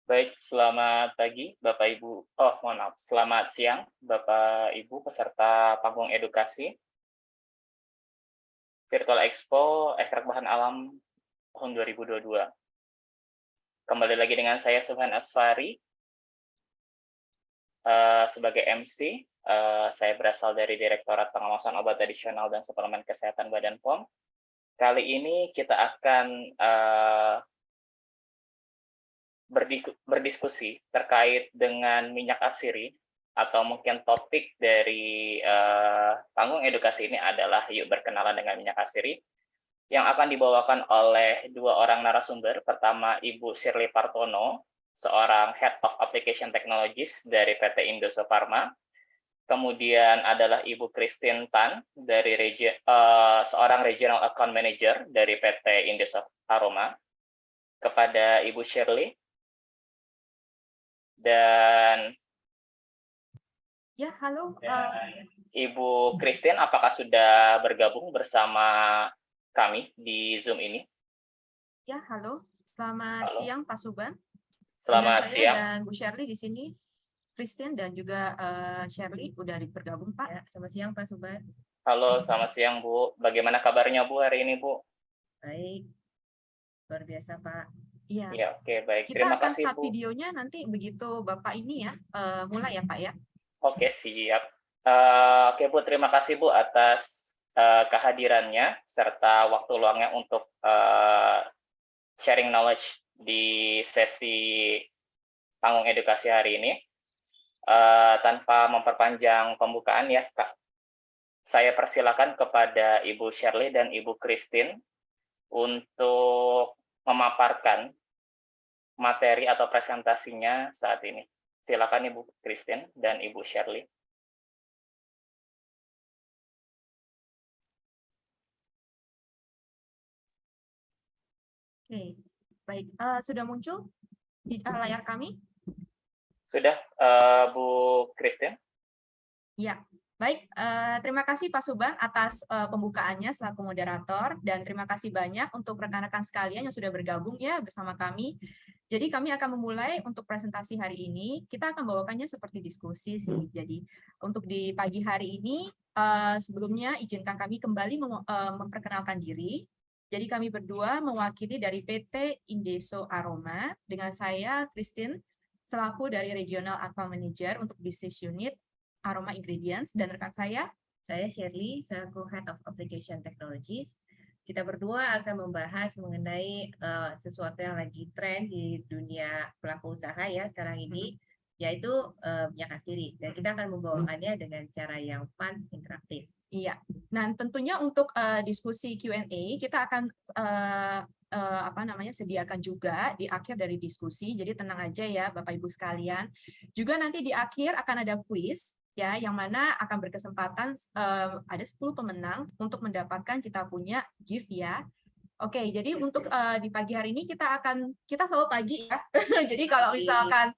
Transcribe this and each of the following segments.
Baik, selamat pagi Bapak Ibu. Oh, mohon maaf, selamat siang Bapak Ibu peserta panggung edukasi Virtual Expo Ekstrak Bahan Alam tahun 2022. Kembali lagi dengan saya Subhan Asfari sebagai MC. Saya berasal dari Direktorat Pengawasan Obat Tradisional dan Suplemen Kesehatan Badan POM. Kali ini kita akan berdiskusi terkait dengan minyak atsiri, atau mungkin topik dari panggung edukasi ini adalah yuk berkenalan dengan minyak atsiri, yang akan dibawakan oleh dua orang narasumber. Pertama, Ibu Shirley Partono, seorang Head of Application Technologies dari PT Indoso Farma. Kemudian adalah Ibu Christine Tan, dari seorang Regional Account Manager dari PT Indoso Aroma. Kepada Ibu Shirley, dan Ya, halo. Ibu Christine, apakah sudah bergabung bersama kami di Zoom ini? Ya, halo. Selamat siang Pak Suban. Selamat Dengan saya siang. dan Bu Shirley di sini, Christian dan juga Shirley udah bergabung Pak. Ya, selamat siang Pak Suban. Halo, selamat siang Bu. Bagaimana kabarnya Bu hari ini Bu? Baik, luar biasa Pak. Iya. Ya, oke, baik. Kita Terima akan kasih start Bu. videonya nanti begitu Bapak ini ya, mulai ya Pak ya. Oke, siap. Oke Bu, terima kasih Bu atas kehadirannya serta waktu luangnya untuk sharing knowledge di sesi panggung edukasi hari ini. Tanpa memperpanjang pembukaan ya Kak, saya persilakan kepada Ibu Shirley dan Ibu Christine untuk memaparkan materi atau presentasinya saat ini. Silakan Ibu Christine dan Ibu Shirley. Oke, baik. Sudah muncul di layar kami? Sudah, Bu Christine? Ya, baik. Terima kasih Pak Suban atas pembukaannya selaku moderator, dan terima kasih banyak untuk rekan-rekan sekalian yang sudah bergabung ya bersama kami. Jadi kami akan memulai untuk presentasi hari ini. Kita akan bawakannya seperti diskusi sih. Jadi untuk di pagi hari ini, sebelumnya izinkan kami kembali memperkenalkan diri. Jadi kami berdua mewakili dari PT Indeso Aroma, dengan saya Christine selaku dari Regional Account Manager untuk Business Unit Aroma Ingredients, dan rekan saya Shirley selaku Head of Application Technologies. Kita berdua akan membahas mengenai sesuatu yang lagi tren di dunia pelaku usaha ya sekarang ini, yaitu minyak atsiri, dan kita akan membawakannya dengan cara yang fun, interaktif. Iya. Nah, tentunya untuk diskusi Q&A kita akan sediakan juga di akhir dari diskusi. Jadi tenang aja ya Bapak Ibu sekalian. Juga nanti di akhir akan ada kuis ya, yang mana akan berkesempatan ada 10 pemenang untuk mendapatkan kita punya gift ya. Oke, jadi untuk di pagi hari ini kita selalu pagi ya. Jadi kalau misalkan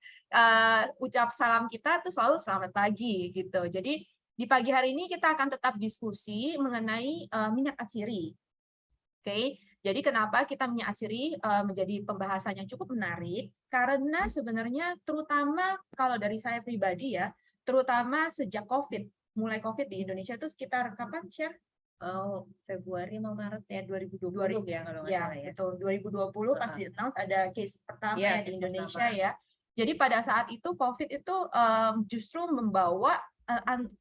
ucap salam kita tuh selalu selamat pagi gitu. Jadi di pagi hari ini kita akan tetap diskusi mengenai minyak atsiri. Oke, jadi kenapa kita minyak atsiri menjadi pembahasan yang cukup menarik? Karena sebenarnya terutama kalau dari saya pribadi ya, terutama sejak COVID, mulai COVID di Indonesia itu sekitar kapan, Chef? Februari atau Maret ya 2020 ya kalau nggak salah ya. Betul, 2020 pas di announce ada case pertama ya di Indonesia ya. Jadi pada saat itu COVID itu justru membawa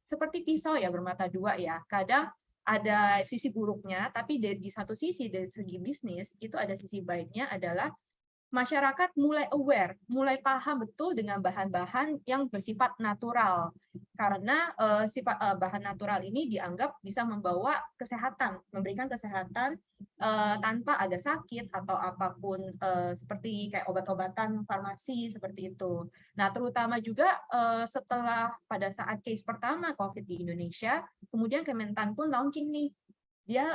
seperti pisau ya bermata dua ya. Kadang ada sisi buruknya, tapi di satu sisi dari segi bisnis itu ada sisi baiknya, adalah masyarakat mulai aware, mulai paham betul dengan bahan-bahan yang bersifat natural. Karena bahan natural ini dianggap bisa membawa kesehatan, memberikan kesehatan tanpa ada sakit atau apapun, seperti kayak obat-obatan farmasi seperti itu. Nah, terutama juga setelah pada saat case pertama COVID di Indonesia, kemudian Kementan pun launching nih, dia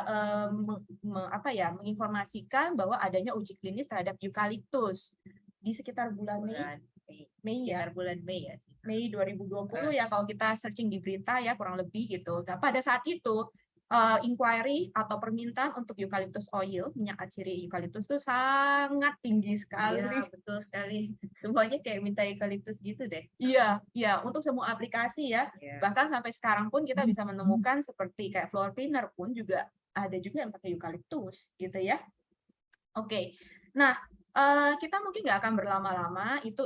menginformasikan bahwa adanya uji klinis terhadap eukaliptus di sekitar bulan Mei ya, bulan Mei 2020 ya kalau kita searching di berita ya, kurang lebih gitu. Nah, pada saat itu inquiry atau permintaan untuk eucalyptus oil, minyak atsiri eukaliptus itu sangat tinggi sekali. Ya, betul sekali. Semuanya kayak minta eukaliptus gitu deh. Iya, iya, untuk semua aplikasi ya. Ya. Bahkan sampai sekarang pun kita bisa menemukan seperti kayak floor cleaner pun juga ada juga yang pakai eukaliptus gitu ya. Oke. Nah, kita mungkin nggak akan berlama-lama, itu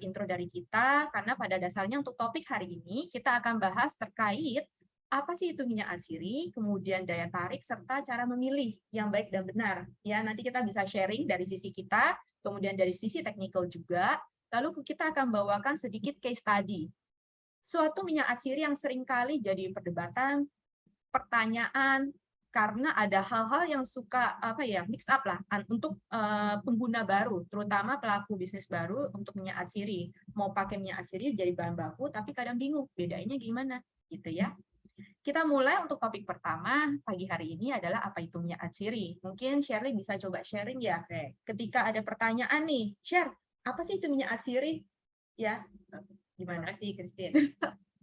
intro dari kita, karena pada dasarnya untuk topik hari ini kita akan bahas terkait apa sih itu minyak atsiri, kemudian daya tarik, serta cara memilih yang baik dan benar. Ya, nanti kita bisa sharing dari sisi kita, kemudian dari sisi technical juga, lalu kita akan bawakan sedikit case study. Suatu minyak atsiri yang seringkali jadi perdebatan, pertanyaan, karena ada hal-hal yang suka mix up lah untuk pengguna baru, terutama pelaku bisnis baru untuk minyak atsiri. Mau pakai minyak atsiri jadi bahan baku, tapi kadang bingung bedanya gimana, gitu ya. Kita mulai untuk topik pertama pagi hari ini adalah apa itu minyak atsiri. Mungkin Shirley bisa coba sharing ya. Ketika ada pertanyaan nih, share apa sih itu minyak atsiri? Ya, Terima gimana? kasih, Christine.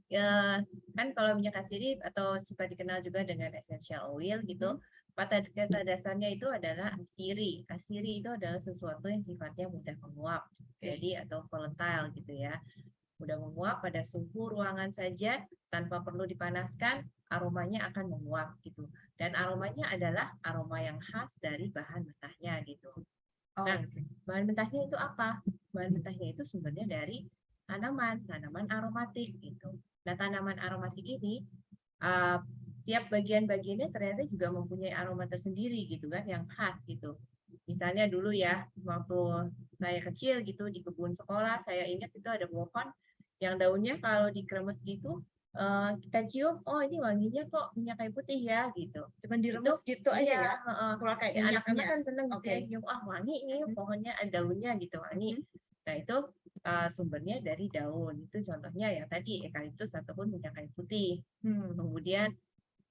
Ya, kan kalau minyak atsiri atau suka dikenal juga dengan essential oil gitu, pada kata dasarnya itu adalah asiri. Asiri itu adalah sesuatu yang sifatnya mudah menguap, jadi atau volatile gitu ya. Mudah menguap pada suhu ruangan saja tanpa perlu dipanaskan, aromanya akan menguap gitu. Dan aromanya adalah aroma yang khas dari bahan mentahnya gitu. Nah, bahan mentahnya itu apa? Bahan mentahnya itu sumbernya dari tanaman aromatik gitu. Nah, tanaman aromatik ini tiap bagian-bagiannya ternyata juga mempunyai aroma tersendiri gitu kan, yang khas gitu. Misalnya dulu ya, waktu saya kecil gitu di kebun sekolah, saya ingat itu ada pohon yang daunnya kalau dikremes gitu, kita cium, oh ini wanginya kok minyak kayu putih ya gitu. Cuman diremes gitu aja Iya, ya? Keluar kayak anak-anak minyaknya. kan seneng gitu ya, Oke. nyium, ah wangi nih pohonnya, ada daunnya gitu wangi. Nah itu sumbernya dari daun. Itu contohnya ya tadi eukaliptus ataupun minyak kayu putih. Kemudian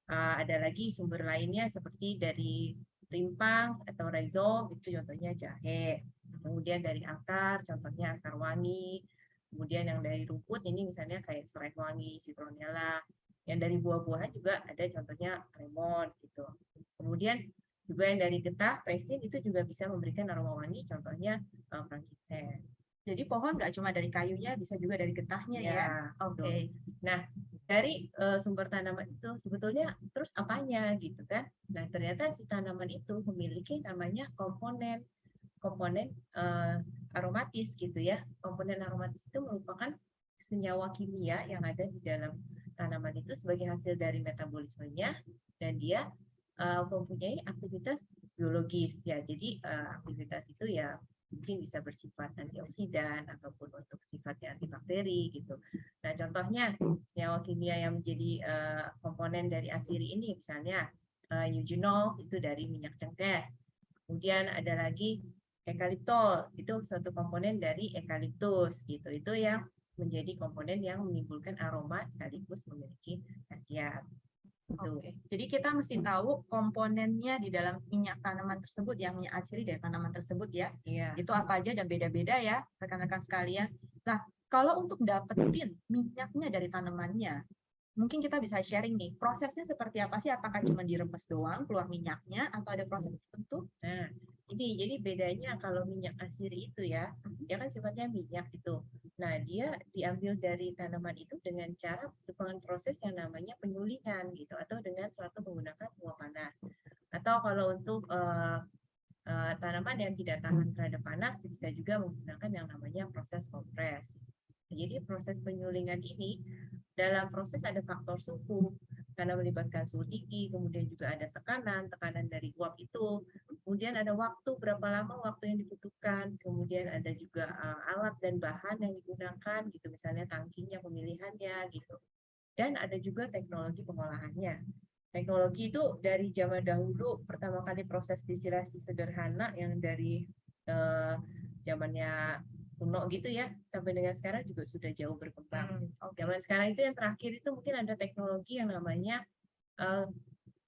ada lagi sumber lainnya seperti dari rimpang atau rhizome, itu contohnya jahe. Kemudian dari akar, contohnya akar wangi. Kemudian yang dari rumput ini misalnya kayak serai wangi, citronella. Yang dari buah-buahan juga ada contohnya lemon gitu. Kemudian juga yang dari getah, resin itu juga bisa memberikan aroma wangi, contohnya frankincense. Jadi pohon nggak cuma dari kayunya, bisa juga dari getahnya ya. Oke. Nah, dari sumber tanaman itu sebetulnya terus apanya gitu kan? Nah, ternyata si tanaman itu memiliki namanya komponen aromatis gitu ya. Komponen aromatis itu merupakan senyawa kimia yang ada di dalam tanaman itu sebagai hasil dari metabolismenya, dan dia mempunyai aktivitas biologis ya. Jadi aktivitas itu ya mungkin bisa bersifat antioksidan ataupun untuk sifatnya antibakteri gitu. Nah, contohnya senyawa kimia yang menjadi komponen dari atsiri ini misalnya eugenol itu dari minyak cengkeh. Kemudian ada lagi eukaliptol, itu satu komponen dari eukaliptus gitu. Itu yang menjadi komponen yang menimbulkan aroma sekaligus memiliki khasiat. Oke. Jadi kita mesti tahu komponennya di dalam minyak tanaman tersebut, yang minyak atsiri dari tanaman tersebut ya. Iya. Itu apa aja dan beda-beda ya, rekan-rekan sekalian. Nah, kalau untuk dapetin minyaknya dari tanamannya, mungkin kita bisa sharing nih, prosesnya seperti apa sih? Apakah cuma diremes doang, keluar minyaknya, atau ada proses tertentu? Nah, ini jadi bedanya kalau minyak atsiri itu ya, dia kan sifatnya minyak itu. Nah, dia diambil dari tanaman itu dengan proses yang namanya penyulingan gitu, atau dengan suatu menggunakan uap panas. Atau kalau untuk tanaman yang tidak tahan terhadap panas bisa juga menggunakan yang namanya proses kompres. Jadi proses penyulingan ini dalam proses ada faktor suhu karena melibatkan suhu tinggi, kemudian juga ada tekanan dari uap itu, kemudian ada waktu berapa lama waktu yang dibutuhkan, kemudian ada juga alat dan bahan yang digunakan gitu, misalnya tangkinya, pemilihannya gitu, dan ada juga teknologi pengolahannya. Teknologi itu dari zaman dahulu pertama kali proses distilasi sederhana yang dari zamannya kuno gitu ya, sampai dengan sekarang juga sudah jauh berkembang. Zaman sekarang itu yang terakhir itu mungkin ada teknologi yang namanya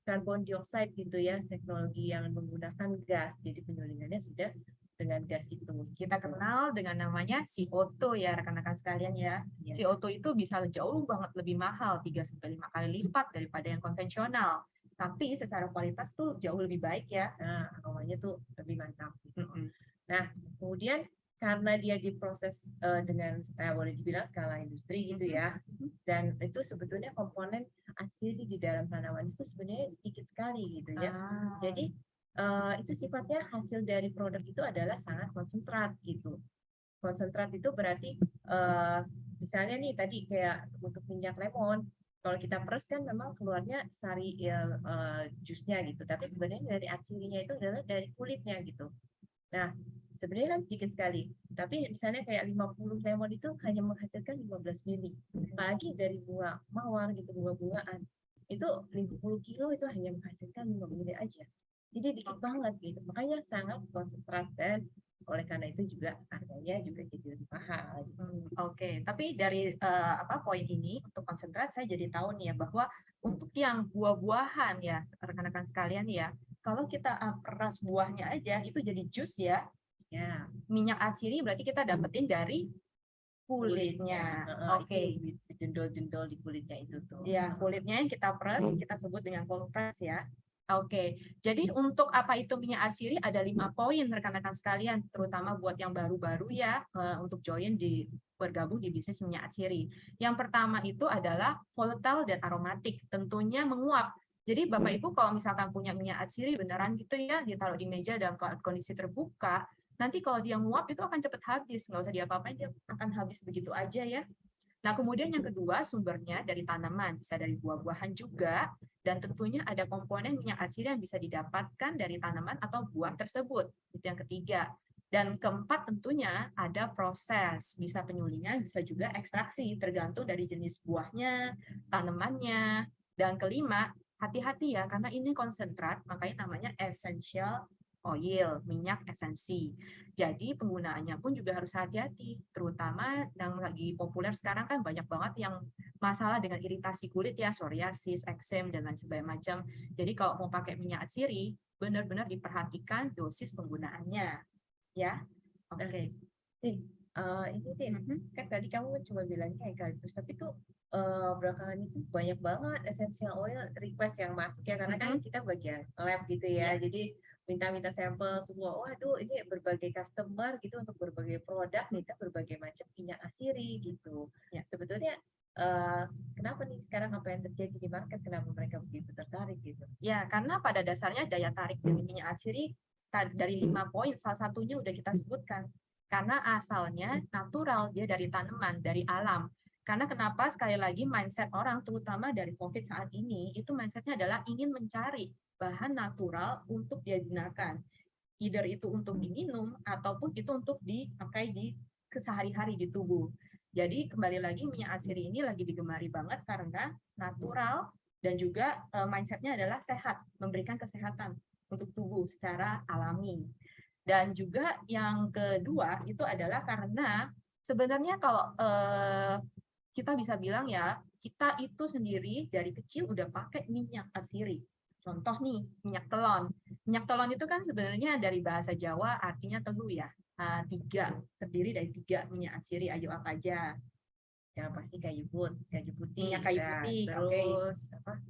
karbon dioksida gitu ya, teknologi yang menggunakan gas, jadi penyulingannya sudah dengan gas itu. Kita kenal dengan namanya CO2 ya rekan-rekan sekalian ya. CO2 itu bisa jauh banget lebih mahal, 3-5 kali lipat daripada yang konvensional. Tapi secara kualitas tuh jauh lebih baik ya. Nah, aromanya tuh lebih mantap. Nah, kemudian karena dia diproses dengan boleh dibilang skala industri gitu ya, dan itu sebetulnya komponen asiri di dalam tanaman itu sebenarnya sedikit sekali gitu ya. Jadi itu sifatnya hasil dari produk itu adalah sangat konsentrat gitu. Konsentrat itu berarti misalnya nih tadi kayak untuk minyak lemon, kalau kita peres kan memang keluarnya sari jusnya gitu, tapi sebenarnya dari atsirinya itu adalah dari kulitnya gitu. Nah, sebenarnya kan sedikit sekali. Tapi misalnya kayak 50 lemon itu hanya menghasilkan 15 mili. Apalagi dari bunga mawar gitu, bunga-bungaan. Itu 50 kilo itu hanya menghasilkan 5 mili aja. Jadi dikit banget gitu. Makanya sangat konsentrat dan oleh karena itu juga harganya juga jadi lebih mahal. Oke, tapi dari poin ini untuk konsentrat saya jadi tahu nih ya bahwa untuk yang buah-buahan ya rekan-rekan sekalian ya, kalau kita peras buahnya aja itu jadi jus ya. Ya, Minyak atsiri berarti kita dapetin dari kulitnya. Oke. itu jendol-jendol di kulitnya itu tuh. Ya, kulitnya yang kita press, kita sebut dengan cold press ya. Oke, jadi untuk apa itu minyak atsiri ada 5 poin rekan-rekan sekalian, terutama buat yang baru-baru ya untuk bergabung di bisnis minyak atsiri. Yang pertama itu adalah volatile dan aromatik, tentunya menguap. Jadi Bapak Ibu kalau misalkan punya minyak atsiri beneran gitu ya, ditaruh di meja dalam kondisi terbuka, nanti kalau dia nguap itu akan cepat habis, nggak usah diapa-apain, dia akan habis begitu aja ya. Nah, kemudian yang kedua sumbernya dari tanaman, bisa dari buah-buahan juga, dan tentunya ada komponen minyak atsiri yang bisa didapatkan dari tanaman atau buah tersebut. Itu yang ketiga. Dan keempat tentunya ada proses, bisa penyulingan, bisa juga ekstraksi, tergantung dari jenis buahnya, tanamannya. Dan kelima, hati-hati ya, karena ini konsentrat, makanya namanya essential oil, minyak esensi. Jadi penggunaannya pun juga harus hati-hati, terutama yang lagi populer sekarang kan banyak banget yang masalah dengan iritasi kulit ya, psoriasis, eksem, dan lain sebagainya macam. Jadi kalau mau pakai minyak atsiri, benar-benar diperhatikan dosis penggunaannya. Ya, oke. Ini deh, kan tadi kamu cuma bilangnya eukaliptus, tapi tuh belakangan itu banyak banget essential oil request yang masuk ya, karena kan kita bagian lab gitu ya, jadi minta-minta sampel semua. Waduh, ini berbagai customer gitu untuk berbagai produk, minta berbagai macam minyak atsiri gitu. Ya. Sebetulnya kenapa nih sekarang apa yang terjadi di market, kenapa mereka begitu tertarik gitu? Ya, karena pada dasarnya daya tarik dari minyak atsiri dari 5 poin, salah satunya udah kita sebutkan. Karena asalnya natural, dia dari tanaman, dari alam. Karena kenapa sekali lagi mindset orang, terutama dari COVID saat ini, itu mindsetnya adalah ingin mencari bahan natural untuk dia gunakan. Either itu untuk diminum, ataupun itu untuk dipakai di sehari-hari di tubuh. Jadi kembali lagi minyak atsiri ini lagi digemari banget karena natural, dan juga mindsetnya adalah sehat, memberikan kesehatan untuk tubuh secara alami. Dan juga yang kedua itu adalah karena sebenarnya kalau kita bisa bilang ya, kita itu sendiri dari kecil udah pakai minyak atsiri. Contoh nih, minyak telon. Minyak telon itu kan sebenarnya dari bahasa Jawa artinya tebu ya. Tiga, terdiri dari 3 minyak atsiri. Ayo apa aja? Ya pasti kayu putih, Minyak kayu ya. putih, Terus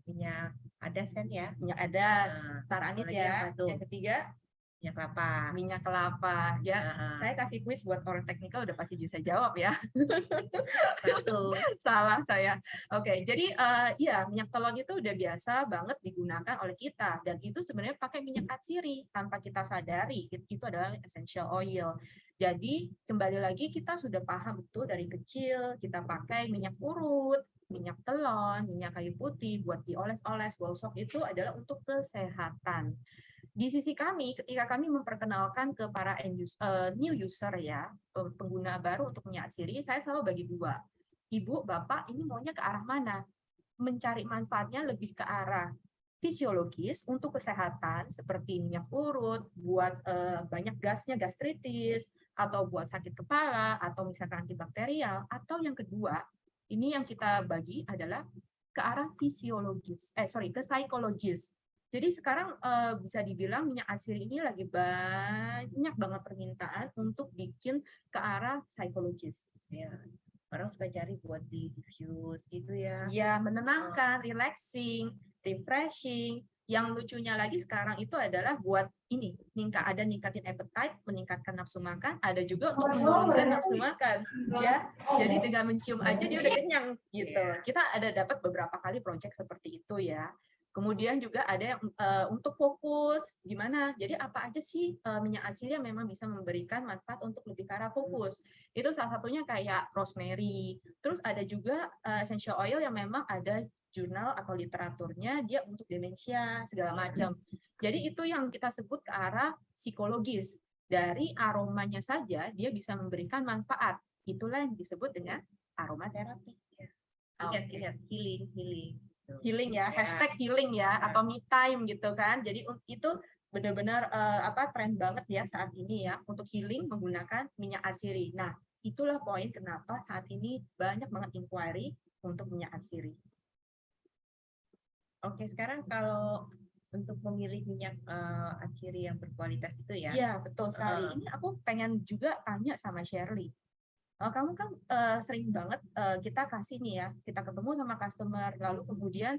minyak adas kan ya, minyak adas, Nah, tar anis apalagi ya. apa tuh? Yang ketiga, minyak kelapa. minyak kelapa. Ya, Nah, saya kasih kuis buat orang teknikal udah pasti bisa jawab ya. satu. Salah saya. Oke, jadi ya minyak telon itu udah biasa banget digunakan oleh kita, dan itu sebenarnya pakai minyak atsiri tanpa kita sadari itu adalah essential oil. Jadi kembali lagi kita sudah paham betul dari kecil kita pakai minyak urut, minyak telon, minyak kayu putih buat dioles-oles, gosok itu adalah untuk kesehatan. Di sisi kami, ketika kami memperkenalkan ke para new user ya, pengguna baru untuk minyak atsiri, saya selalu bagi 2. Ibu, Bapak, ini maunya ke arah mana? Mencari manfaatnya lebih ke arah fisiologis untuk kesehatan, seperti minyak urut, buat banyak gasnya, gastritis, atau buat sakit kepala, atau misalkan antibakterial, atau yang kedua, ini yang kita bagi adalah ke arah fisiologis, ke psikologis. Jadi sekarang bisa dibilang minyak atsiri ini lagi banyak banget permintaan untuk bikin ke arah psikologis. Ya, orang suka cari buat di diffuse gitu ya. Ya, menenangkan, relaxing, refreshing, yang lucunya lagi sekarang itu adalah buat ini, ningkatin appetite, meningkatkan nafsu makan, ada juga untuk menurunkan nafsu makan, ya. Jadi dengan mencium aja dia udah kenyang gitu. Kita ada dapat beberapa kali project seperti itu ya. Kemudian juga ada yang untuk fokus gimana. Jadi apa aja sih minyak asiri yang memang bisa memberikan manfaat untuk lebih ke arah fokus. Itu salah satunya kayak rosemary. Terus ada juga essential oil yang memang ada jurnal atau literaturnya dia untuk demensia segala macam. Jadi itu yang kita sebut ke arah psikologis. Dari aromanya saja dia bisa memberikan manfaat. Itulah yang disebut dengan aromaterapi. Ingat healing. Healing ya, hashtag healing ya, atau me time gitu kan. Jadi itu benar-benar tren banget ya saat ini ya untuk healing menggunakan minyak atsiri. Nah, itulah poin kenapa saat ini banyak banget inquiry untuk minyak atsiri. Oke, sekarang kalau untuk memilih minyak atsiri yang berkualitas itu ya. Iya, betul sekali. Ini aku pengen juga tanya sama Shirley. Kamu kan sering banget kita kasih nih ya, kita ketemu sama customer, lalu kemudian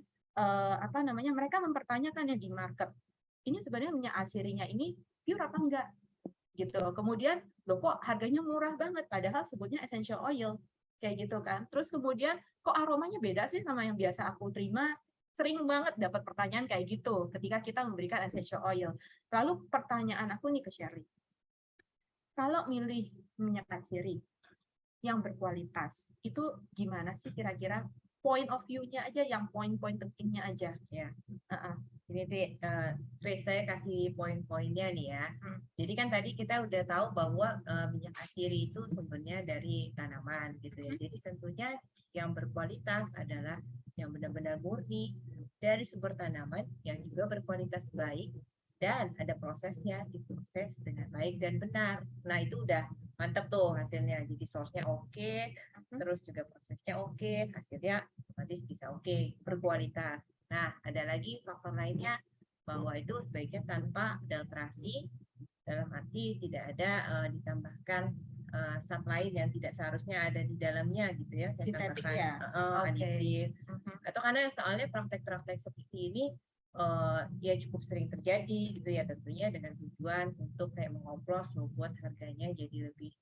mereka mempertanyakan ya di market, ini sebenarnya minyak asirinya ini pure apa enggak? Gitu. Kemudian, loh kok harganya murah banget, padahal sebutnya essential oil, kayak gitu kan. Terus kemudian, kok aromanya beda sih sama yang biasa aku terima? Sering banget dapat pertanyaan kayak gitu ketika kita memberikan essential oil. Lalu pertanyaan aku nih ke Shirley, kalau milih minyak atsiri yang berkualitas itu gimana sih kira-kira point of view-nya aja, yang poin-poin pentingnya aja ya. Ini Grace, saya kasih poin-poinnya nih ya. Jadi kan tadi kita udah tahu bahwa minyak atsiri itu sumbernya dari tanaman gitu ya. Jadi tentunya yang berkualitas adalah yang benar-benar murni dari sumber tanaman yang juga berkualitas baik dan ada prosesnya, diproses dengan baik dan benar. Nah, itu udah mantap tuh hasilnya. Jadi source-nya oke, terus juga prosesnya oke, hasilnya otomatis bisa oke, berkualitas. Nah, ada lagi faktor lainnya bahwa itu sebaiknya tanpa adulterasi, dalam arti tidak ada ditambahkan zat lain yang tidak seharusnya ada di dalamnya gitu ya. Sintetik ya? Aditif. Atau karena soalnya praktek-praktek seperti ini ya cukup sering terjadi gitu ya, tentunya dengan tujuan untuk kayak mengoplos membuat harganya jadi lebih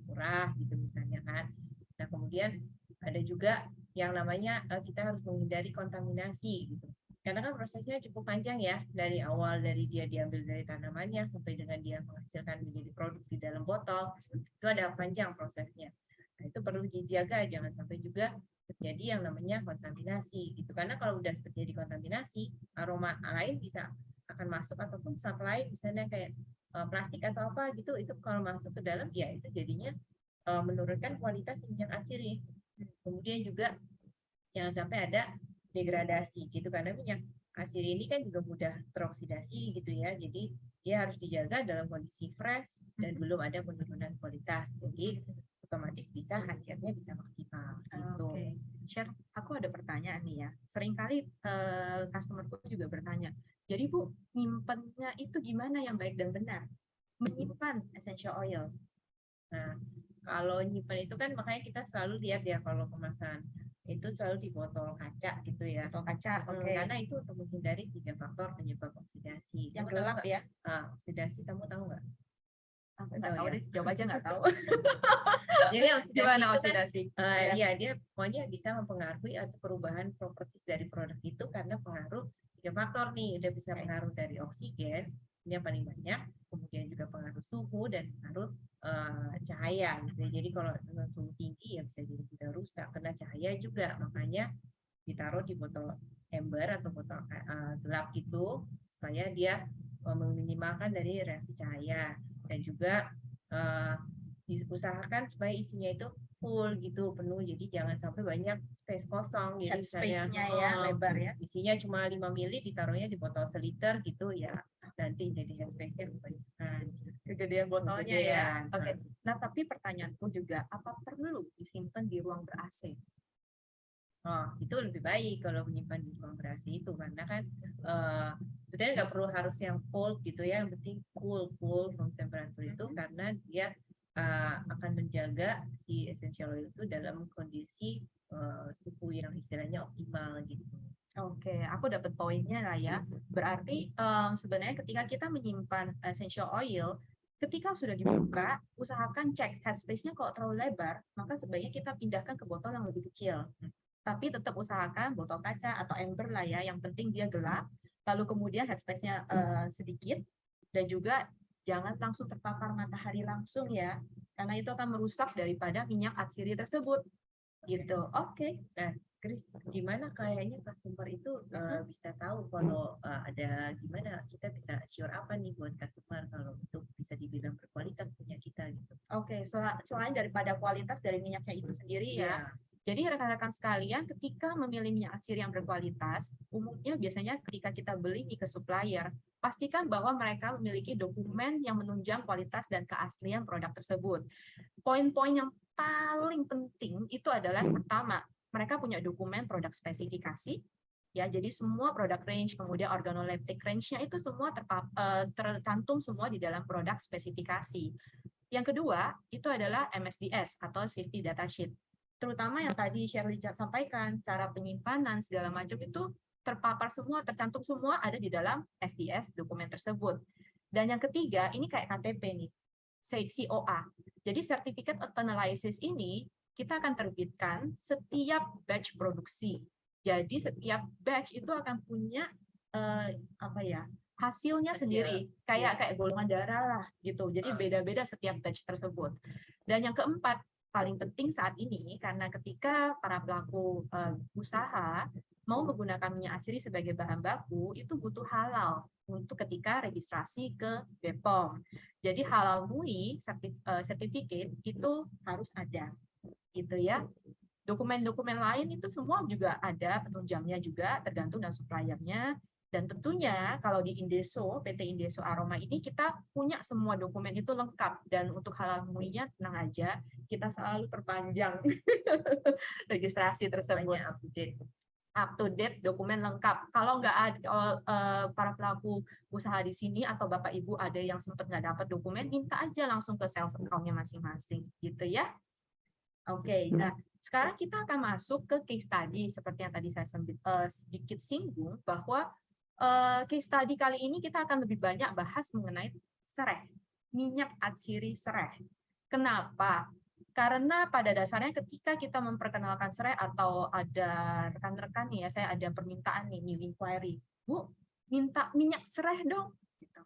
murah gitu misalnya kan. Nah, kemudian ada juga yang namanya kita harus menghindari kontaminasi gitu. Karena kan prosesnya cukup panjang ya, dari awal dari dia diambil dari tanamannya sampai dengan dia menghasilkan menjadi produk di dalam botol, itu ada panjang prosesnya. Nah, itu perlu dijaga, jangan sampai juga terjadi yang namanya kontaminasi gitu. Karena kalau udah terjadi kontaminasi, aroma lain bisa akan masuk ataupun zat lain misalnya kayak plastik atau apa gitu, itu kalau masuk ke dalam ya itu jadinya menurunkan kualitas minyak atsiri. Kemudian juga jangan sampai ada degradasi gitu, karena minyak atsiri ini kan juga mudah teroksidasi gitu ya. Jadi dia harus dijaga dalam kondisi fresh dan belum ada penurunan kualitas. Jadi otomatis bisa khasiatnya bisa maksimal gitu. Oke. Share, aku ada pertanyaan nih ya. Seringkali customerku juga bertanya, jadi Bu, nyimpennya itu gimana yang baik dan benar? Menyimpan essential oil. Nah, kalau nyimpan itu kan makanya kita selalu lihat ya kalau kemasan itu selalu di botol kaca gitu ya. Botol kaca, oke. Karena itu untuk menghindari 3 faktor penyebab oksidasi. Yang Kamu tahu gelap nggak? ya? Oksidasi kamu tahu nggak? Aku nggak tahu deh, jawab aja nggak tahu. Jadi oksidasi Gimana itu oksidasi? kan, ya dia pokoknya bisa mempengaruhi atau perubahan properties dari produk itu karena pengaruh 3 faktor nih. Udah bisa pengaruh dari oksigen, ini yang paling banyak, kemudian juga pengaruh suhu dan pengaruh cahaya gitu. Jadi kalau dengan suhu tinggi ya bisa jadi mudah rusak kena cahaya juga, makanya ditaruh di botol amber atau botol gelap gitu supaya dia meminimalkan dari reaksi cahaya, dan juga diusahakan supaya isinya itu full gitu, penuh, jadi jangan sampai banyak space kosong. Jadi Space-nya ya, lebar ya. isinya cuma 5 mili ditaruhnya di botol seliter gitu ya, nanti jadi headspace-nya kebanyakan. Kegedean botolnya ya. Oke. Kegedean. Nah, tapi pertanyaanku juga, apa perlu disimpan di ruang ber-AC? Oh, itu lebih baik kalau menyimpan di ruang ber-AC itu, karena kan sebetulnya nggak perlu harus yang cold gitu ya, yang penting cool room temperature itu karena dia akan menjaga si essential oil itu dalam kondisi suhu yang istilahnya optimal gitu. Oke, aku dapat poinnya lah ya. Berarti sebenarnya ketika kita menyimpan essential oil, ketika sudah dibuka, usahakan cek headspace-nya kalau terlalu lebar, maka sebaiknya kita pindahkan ke botol yang lebih kecil. Tapi tetap usahakan botol kaca atau ember lah ya, yang penting dia gelap. Lalu kemudian headspace-nya sedikit, dan juga jangan langsung terpapar matahari langsung ya, karena itu akan merusak daripada minyak atsiri tersebut. Gitu. Oke. Nah, Chris, gimana kayaknya customer itu bisa tahu kalau ada gimana kita bisa assure apa nih buat customer kalau untuk bisa dibilang berkualitas punya kita gitu. Oke, selain daripada kualitas dari minyaknya itu sendiri ya. Iya. Jadi rekan-rekan sekalian, ketika memilih minyak atsiri yang berkualitas, umumnya biasanya ketika kita beli nih ke supplier, pastikan bahwa mereka memiliki dokumen yang menunjang kualitas dan keaslian produk tersebut. Poin-poin yang paling penting itu adalah pertama, mereka punya dokumen produk spesifikasi, ya. Jadi semua produk range, kemudian organoleptic range-nya itu semua tercantum semua di dalam produk spesifikasi. Yang kedua, itu adalah MSDS atau Safety Data Sheet. Terutama yang tadi Shirley sampaikan, cara penyimpanan segala macam itu terpapar semua, tercantum semua ada di dalam SDS dokumen tersebut. Dan yang ketiga, ini kayak KTP nih, COA. Jadi Certificate of Analysis ini kita akan terbitkan setiap batch produksi. Jadi setiap batch itu akan punya hasilnya Hasil, sendiri, kayak golongan darah lah gitu. Jadi beda-beda setiap batch tersebut. Dan yang keempat, paling penting saat ini, karena ketika para pelaku usaha mau menggunakan minyak atsiri sebagai bahan baku, itu butuh halal untuk ketika registrasi ke BPOM. Jadi halal MUI certificate itu harus ada, gitu ya. Dokumen-dokumen lain itu semua juga ada penunjangnya juga, tergantung dari suppliernya. Dan tentunya kalau di Indeso, PT Indeso Aroma ini kita punya semua dokumen itu lengkap. Dan untuk halal MUI-nya tenang aja, kita selalu perpanjang registrasi tersebut. Up to date, dokumen lengkap. Kalau nggak ada para pelaku usaha di sini atau Bapak Ibu ada yang sempat nggak dapat dokumen, minta aja langsung ke sales account-nya masing-masing, gitu ya. Oke, nah sekarang kita akan masuk ke case study seperti yang tadi saya sedikit singgung bahwa case study kali ini kita akan lebih banyak bahas mengenai sereh, minyak atsiri sereh. Kenapa? Karena pada dasarnya ketika kita memperkenalkan sereh atau ada rekan-rekan nih ya, saya ada permintaan nih, new inquiry, Bu, minta minyak sereh dong. Gitu.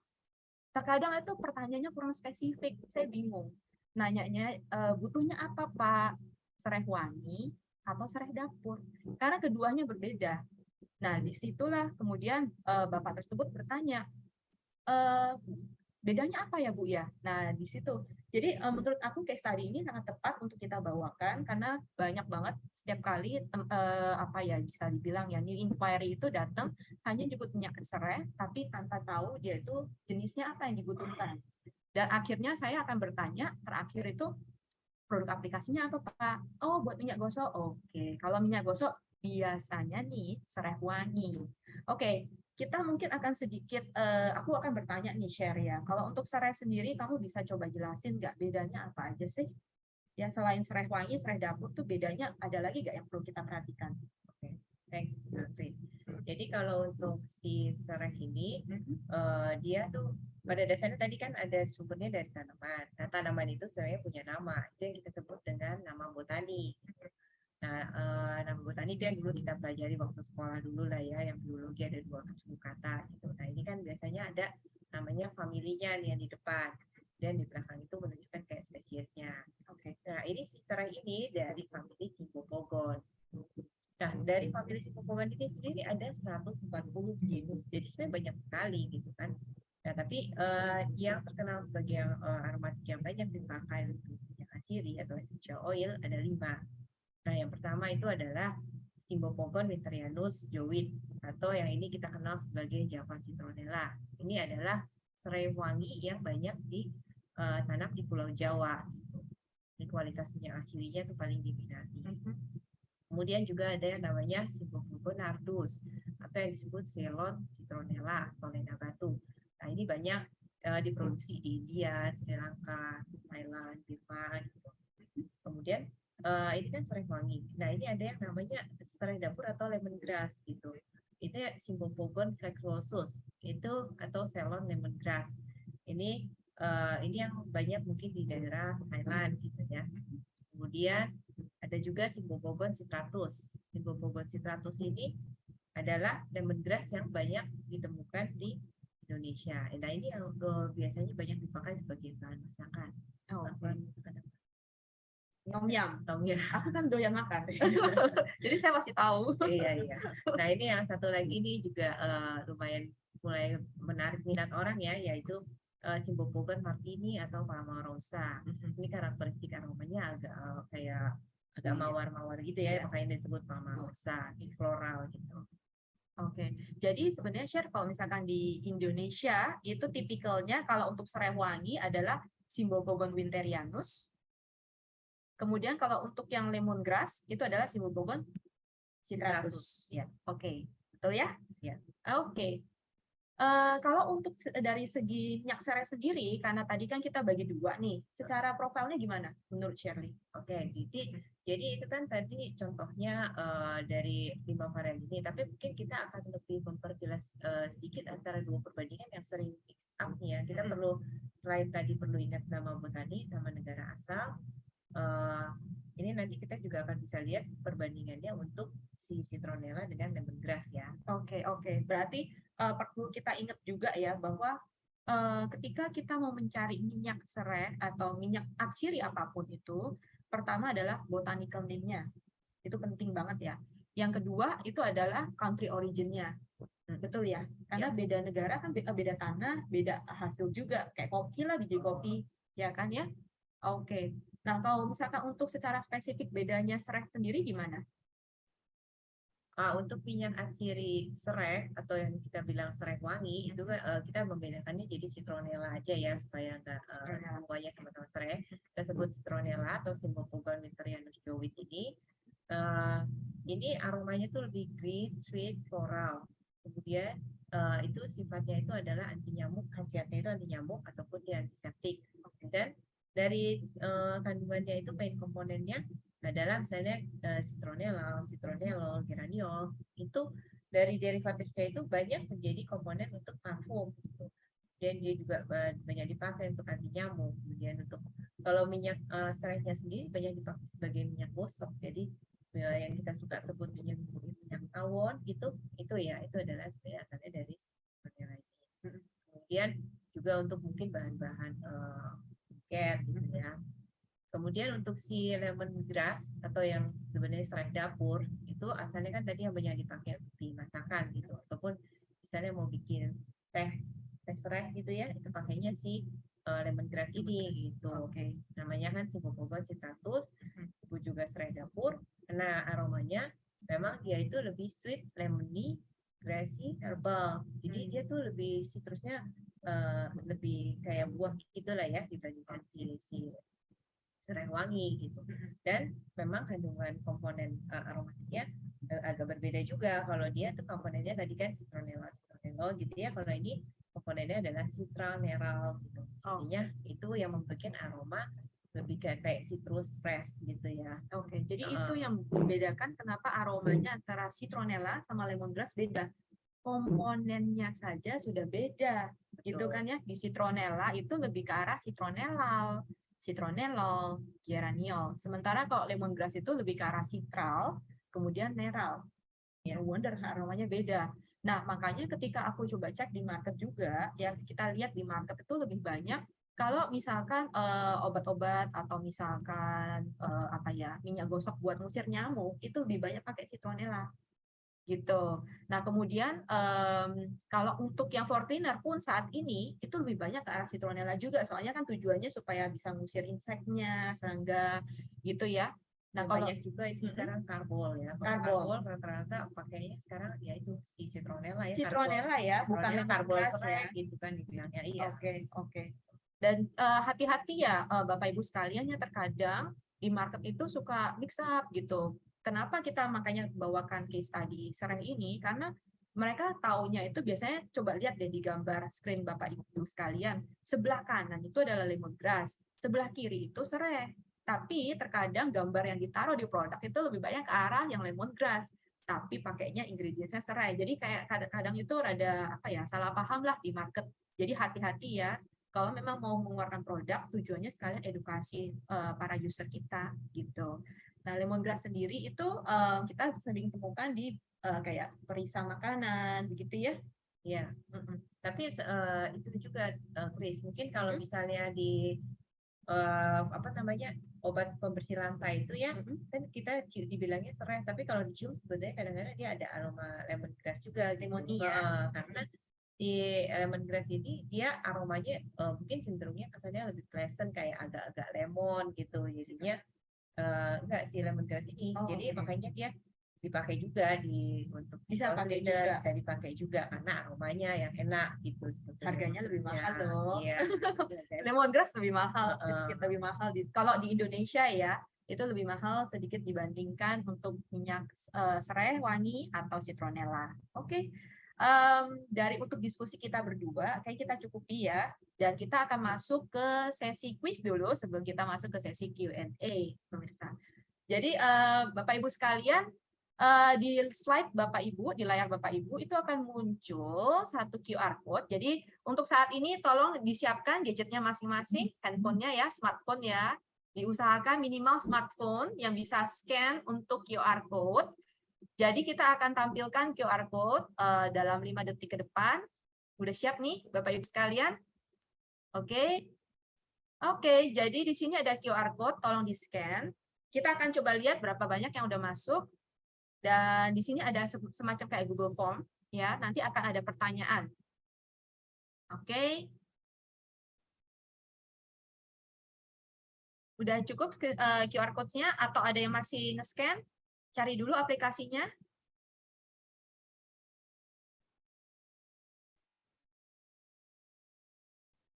Terkadang itu pertanyaannya kurang spesifik, saya bingung. Nanyanya butuhnya apa Pak? Sereh wangi atau sereh dapur? Karena keduanya berbeda. Nah, disitulah kemudian Bapak tersebut bertanya, bedanya apa ya Bu ya? Nah, di situ. Jadi menurut aku case study ini sangat tepat untuk kita bawakan karena banyak banget setiap kali bisa dibilang ya new inquiry itu datang hanya nyebut minyak sereh tapi tanpa tahu dia itu jenisnya apa yang dibutuhkan. Dan akhirnya saya akan bertanya terakhir itu produk aplikasinya apa Pak? Oh, buat minyak gosok. Oke, kalau minyak gosok biasanya nih sereh wangi. Oke, kita mungkin akan sedikit, aku akan bertanya nih share ya. Kalau untuk sereh sendiri, kamu bisa coba jelasin nggak bedanya apa aja sih? Ya selain sereh wangi, sereh dapur tuh bedanya ada lagi nggak yang perlu kita perhatikan? Oke, thanks, Chris. Jadi kalau untuk si sereh ini, dia tuh pada dasarnya tadi kan ada sumbernya dari tanaman. Nah, tanaman itu sebenarnya punya nama, itu yang kita sebut dengan nama botani. Nah, nama botani itu yang dulu kita pelajari waktu sekolah dulu lah ya, yang biologi ada 2 suku kata gitu. Nah, ini kan biasanya ada namanya familinya nih yang di depan, dan di belakang itu menunjukkan kayak spesiesnya. Oke. Nah, ini si sereh ini dari famili Cymbopogon. Nah, dari famili Cymbopogon ini sendiri ada 140 genus. Jadi sebenarnya banyak sekali gitu kan. Nah, tapi yang terkenal sebagai aromatik yang banyak dipakai untuk minyak atsiri atau essential oil ada 5. Nah, yang pertama itu adalah Cymbopogon winterianus Jowit atau yang ini kita kenal sebagai Java citronella. Ini adalah serai wangi yang banyak ditanam di Pulau Jawa. Ini kualitas minyak aslinya itu paling diminati. Kemudian juga ada yang namanya Cymbopogon nardus atau yang disebut Ceylon citronella atau lena batu. Nah, ini banyak diproduksi di India, Sri Lanka, Thailand, Birma. Gitu. Kemudian ini kan serai wangi. Nah, ini ada yang namanya serai dapur atau lemongrass gitu. itu Cymbopogon flexuosus itu atau Ceylon lemongrass. Ini yang banyak mungkin di daerah Thailand gitu ya. Kemudian ada juga Cymbopogon citratus. Cymbopogon citratus ini adalah lemongrass yang banyak ditemukan di Indonesia. Nah, ini yang biasanya banyak dipakai sebagai bahan masakan. Oh, Bahan masakan apa? Tom yum. Tom yum. Aku kan doyan makan. Jadi saya masih tahu. Iya, iya. Nah, ini yang satu lagi ini juga lumayan mulai menarik minat orang ya, yaitu Cymbopogon martini atau Palmarosa. Ini karakteristik aromanya agak kayak agak mawar-mawar gitu ya, Iya. makanya disebut Palmarosa, floral gitu. Oke, jadi sebenarnya share kalau misalkan di Indonesia itu tipikalnya kalau untuk serai wangi adalah Cymbopogon winterianus. Kemudian kalau untuk yang lemongrass itu adalah Cymbopogon citratus. Ya. Oke, betul ya? Ya. Oke. Kalau untuk dari segi minyak serai sendiri, karena tadi kan kita bagi dua nih, secara profilnya gimana menurut Shirley? Oke, jadi itu kan tadi contohnya dari 5 varian ini, tapi mungkin kita akan lebih memperjelas sedikit antara dua perbandingan yang sering mix up nih ya. Kita perlu selain tadi perlu ingat nama botani, nama negara asal. Ini nanti kita juga akan bisa lihat perbandingannya untuk si citronella dengan lemongrass ya. Oke. Berarti perlu kita ingat juga ya bahwa ketika kita mau mencari minyak serai atau minyak atsiri apapun itu, pertama adalah botanical name-nya. Itu penting banget ya. Yang kedua itu adalah country origin-nya. Betul ya? Karena beda negara kan beda tanah, beda hasil juga. Kayak kopi lah, biji kopi, ya kan ya? Oke. Nah, kalau misalkan untuk secara spesifik bedanya serai sendiri gimana? Untuk minyak atsiri serai atau yang kita bilang serai wangi itu kita membedakannya jadi citronella aja ya supaya nggak semuanya sama-sama serai. Kita sebut citronella atau Cymbopogon winterianus jowit ini aromanya tuh lebih green, sweet, floral. Kemudian itu sifatnya itu adalah anti nyamuk, khasiatnya itu anti nyamuk ataupun dia antiseptik. Dan dari kandungannya itu main komponennya adalah misalnya citronellol, geraniol, itu dari derivatifnya itu banyak menjadi komponen untuk parfum. Gitu. Dan dia juga banyak dipakai untuk anti nyamuk. Kemudian untuk kalau minyak serainya sendiri banyak dipakai sebagai minyak gosok. Jadi yang kita suka sebut minyak tawon itu ya itu adalah sebenarnya asalnya dari citronella ini. Kemudian juga untuk mungkin bahan-bahan cat gitu ya. Kemudian untuk si lemongrass atau yang sebenarnya serai dapur itu asalnya kan tadi yang banyak dipakai di masakan gitu ataupun misalnya mau bikin teh serai gitu ya itu pakainya si lemongrass ini gitu. Oke. Namanya kan Cymbopogon citratus, disebut juga serai dapur. Nah aromanya memang dia itu lebih sweet, lemony, grassy, herbal. Jadi dia tuh lebih citrusnya lebih kayak buah gitulah ya dibandingkan si serai wangi gitu. Dan memang kandungan komponen aromatiknya agak berbeda juga. Kalau dia tuh komponennya tadi kan citronella gitu ya. Kalau ini komponennya adalah citraneral gitu. Jadinya itu yang memberikan aroma lebih kayak citrus fresh gitu ya. Oke, jadi itu yang membedakan kenapa aromanya antara citronella sama lemongrass beda. Komponennya saja sudah beda, gitu kan ya. Di citronella itu lebih ke arah citronellol, geraniol. Sementara kalau lemongrass itu lebih ke arah citral, kemudian neral. No wonder aromanya beda. Nah, makanya ketika aku coba cek di market juga, ya kita lihat di market itu lebih banyak kalau misalkan obat-obat atau misalkan minyak gosok buat ngusir nyamuk itu lebih banyak pakai citronella gitu. Nah kemudian kalau untuk yang floor cleaner pun saat ini itu lebih banyak ke arah citronella juga, soalnya kan tujuannya supaya bisa ngusir inseknya, serangga gitu ya. Nah kalau banyak juga itu sekarang karbol ya. Karbol rata-rata pakainya sekarang ya itu si citronella ya. Citronella ya, bukan karbol ya. gitu kan dibilangnya. Iya. Oke. Dan hati-hati ya Bapak Ibu sekalian ya, terkadang di market itu suka mix up gitu. Kenapa kita makanya bawakan case study serai ini? Karena mereka taunya itu biasanya coba lihat deh di gambar screen Bapak Ibu sekalian. Sebelah kanan itu adalah lemongrass, sebelah kiri itu serai. Tapi terkadang gambar yang ditaruh di produk itu lebih banyak ke arah yang lemongrass. tapi pakainya ingredientsnya serai. Jadi kayak kadang-kadang itu rada apa ya, salah paham lah di market. Jadi hati-hati ya. Kalau memang mau mengeluarkan produk, tujuannya sekalian edukasi para user kita gitu. Nah, lemongrass sendiri itu kita sering temukan di kayak perisa makanan, begitu ya? Ya, tapi itu juga Chris, mungkin kalau misalnya di apa namanya obat pembersih lantai itu ya, kan kita dibilangnya serai, tapi kalau dicium sebetulnya kadang-kadang dia ada aroma lemongrass juga, Lemony ya. karena di lemongrass ini dia aromanya mungkin cenderungnya kesannya lebih pleasant kayak agak-agak lemon gitu, jadinya enggak sih lemongrass ini, jadi oke. makanya dia dipakai juga untuk Bisa pakai cleaner, juga. bisa dipakai juga karena aromanya yang enak gitu sebetulnya. Harganya lebih mahal dong. Iya. Lemongrass lebih mahal, Heeh. sedikit lebih mahal. Kalau di Indonesia ya, itu lebih mahal sedikit dibandingkan untuk minyak serai, wangi, atau citronella. Oke. Dari untuk diskusi kita berdua, kayak kita cukupi ya. Dan kita akan masuk ke sesi quiz dulu sebelum kita masuk ke sesi Q&A, pemirsa. Jadi Bapak Ibu sekalian, di slide Bapak Ibu, di layar Bapak Ibu itu akan muncul satu QR code. Jadi untuk saat ini tolong disiapkan gadgetnya masing-masing, handphonenya ya, smartphone ya. Diusahakan minimal smartphone yang bisa scan untuk QR code. Jadi kita akan tampilkan QR code dalam 5 detik ke depan. Udah siap nih Bapak Ibu sekalian? Oke. Oke, jadi di sini ada QR code, tolong di-scan. Kita akan coba lihat berapa banyak yang udah masuk. Dan di sini ada semacam kayak Google Form, ya. Nanti akan ada pertanyaan. Oke. Udah cukup QR code-nya atau ada yang masih nge-scan? Cari dulu aplikasinya.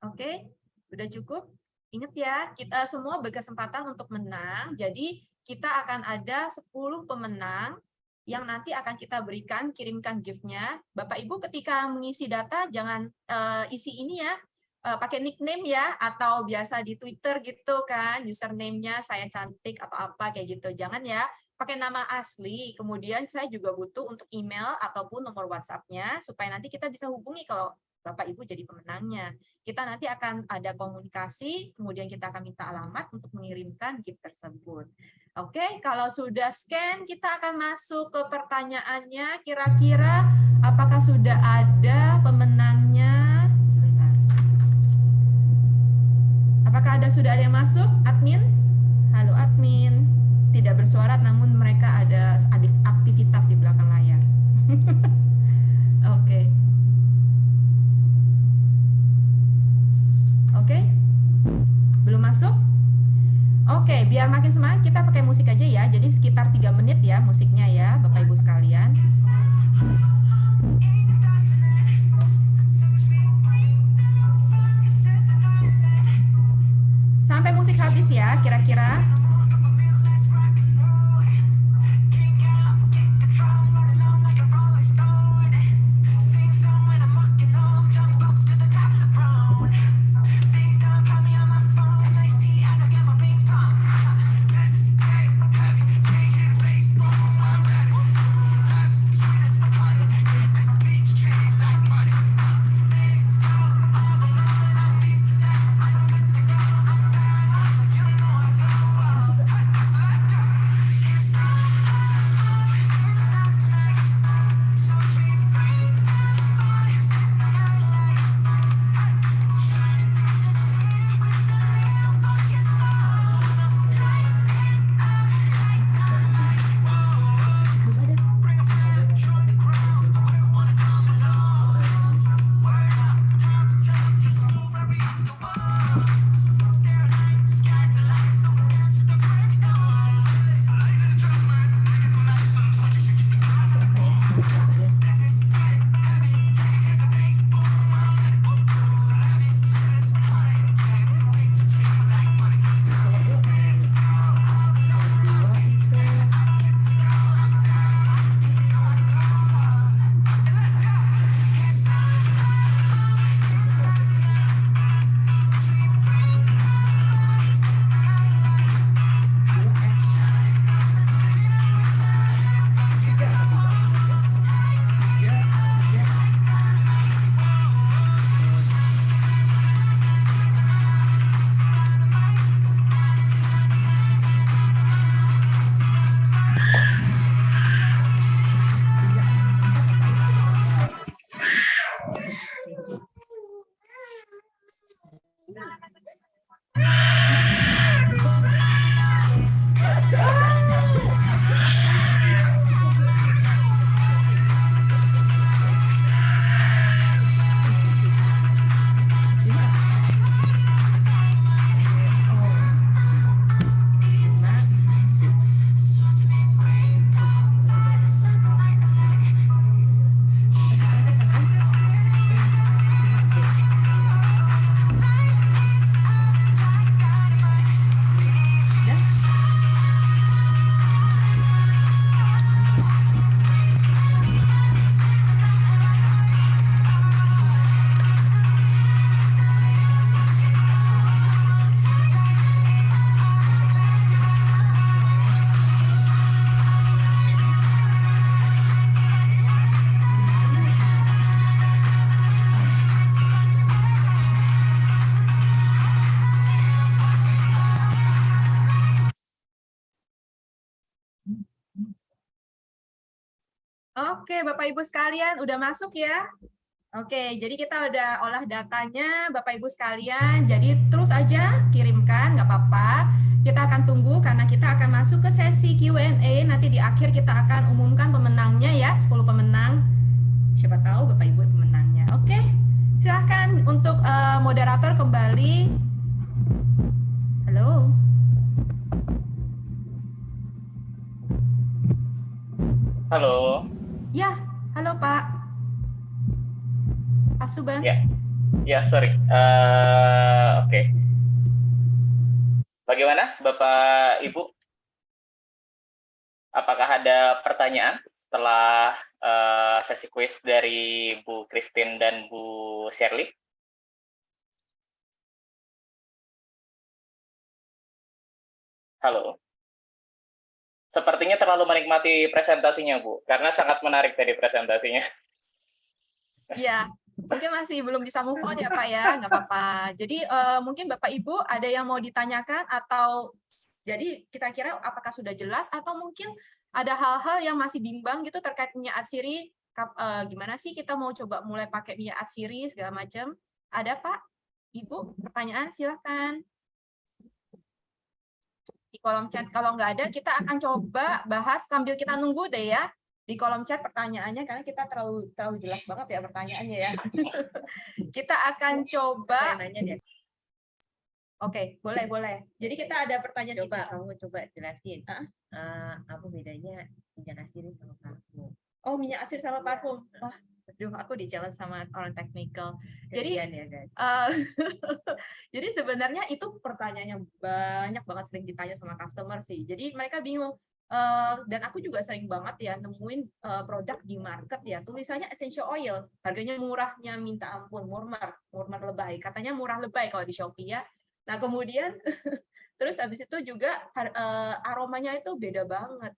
Oke, udah cukup. Ingat ya, kita semua berkesempatan untuk menang. Jadi kita akan ada 10 pemenang yang nanti akan kita berikan, kirimkan gift-nya. Bapak Ibu ketika mengisi data jangan isi ini ya, pakai nickname ya, atau biasa di Twitter gitu kan, username-nya saya cantik atau apa kayak gitu. Jangan ya, pakai nama asli. Kemudian saya juga butuh untuk email ataupun nomor WhatsApp-nya supaya nanti kita bisa hubungi kalau Bapak Ibu jadi pemenangnya. Kita nanti akan ada komunikasi, kemudian kita akan minta alamat untuk mengirimkan gift tersebut. Oke, kalau sudah scan, kita akan masuk ke pertanyaannya. Kira-kira apakah sudah ada pemenangnya? Sebentar. Apakah sudah ada yang masuk, admin? Halo admin. Tidak bersuara, namun mereka ada aktivitas di belakang layar. Oke. Oke? Belum masuk? Oke, biar makin semangat kita pakai musik aja ya. Jadi sekitar 3 menit ya musiknya ya, Bapak Ibu sekalian. Sampai musik habis ya, kira-kira. Oke, Bapak Ibu sekalian, udah masuk ya? Oke, jadi kita udah olah datanya, Bapak Ibu sekalian. Jadi terus aja kirimkan, nggak apa-apa. Kita akan tunggu karena kita akan masuk ke sesi Q&A. Nanti di akhir kita akan umumkan pemenangnya ya, 10 pemenang. Siapa tahu Bapak Ibu pemenangnya. Oke, silahkan untuk moderator kembali. Halo. Halo. Ya, halo Pak. Pak Subang. Ya, sorry. Oke. Bagaimana, Bapak Ibu? Apakah ada pertanyaan setelah sesi kuis dari Bu Christine dan Bu Shirley? Halo. Sepertinya terlalu menikmati presentasinya, Bu, karena sangat menarik tadi presentasinya. Iya, mungkin masih belum bisa move on ya Pak ya, nggak apa-apa. Jadi mungkin Bapak Ibu ada yang mau ditanyakan atau jadi kira-kira apakah sudah jelas atau mungkin ada hal-hal yang masih bimbang gitu terkait minyak atsiri, gimana sih kita mau coba mulai pakai minyak atsiri segala macam? Ada Pak? Ibu, pertanyaan silakan. Di kolom chat, kalau nggak ada kita akan coba bahas sambil kita nunggu deh ya. Di kolom chat pertanyaannya karena kita terlalu jelas banget ya pertanyaannya ya. Kita akan coba. Oke, boleh. Jadi kita ada pertanyaan. Kamu coba jelasin. Apa bedanya minyak atsiri sama parfum? Oh, minyak atsiri sama parfum. Oh, aduh, aku di challenge sama orang technical. Jadi Ya, guys. jadi sebenarnya itu pertanyaannya banyak banget, sering ditanya sama customer sih. Jadi mereka bingung. Dan aku juga sering banget ya nemuin produk di market ya tulisannya essential oil, harganya murahnya minta ampun, murmur lebay, katanya murah lebay kalau di Shopee ya. Nah kemudian terus habis itu juga aromanya itu beda banget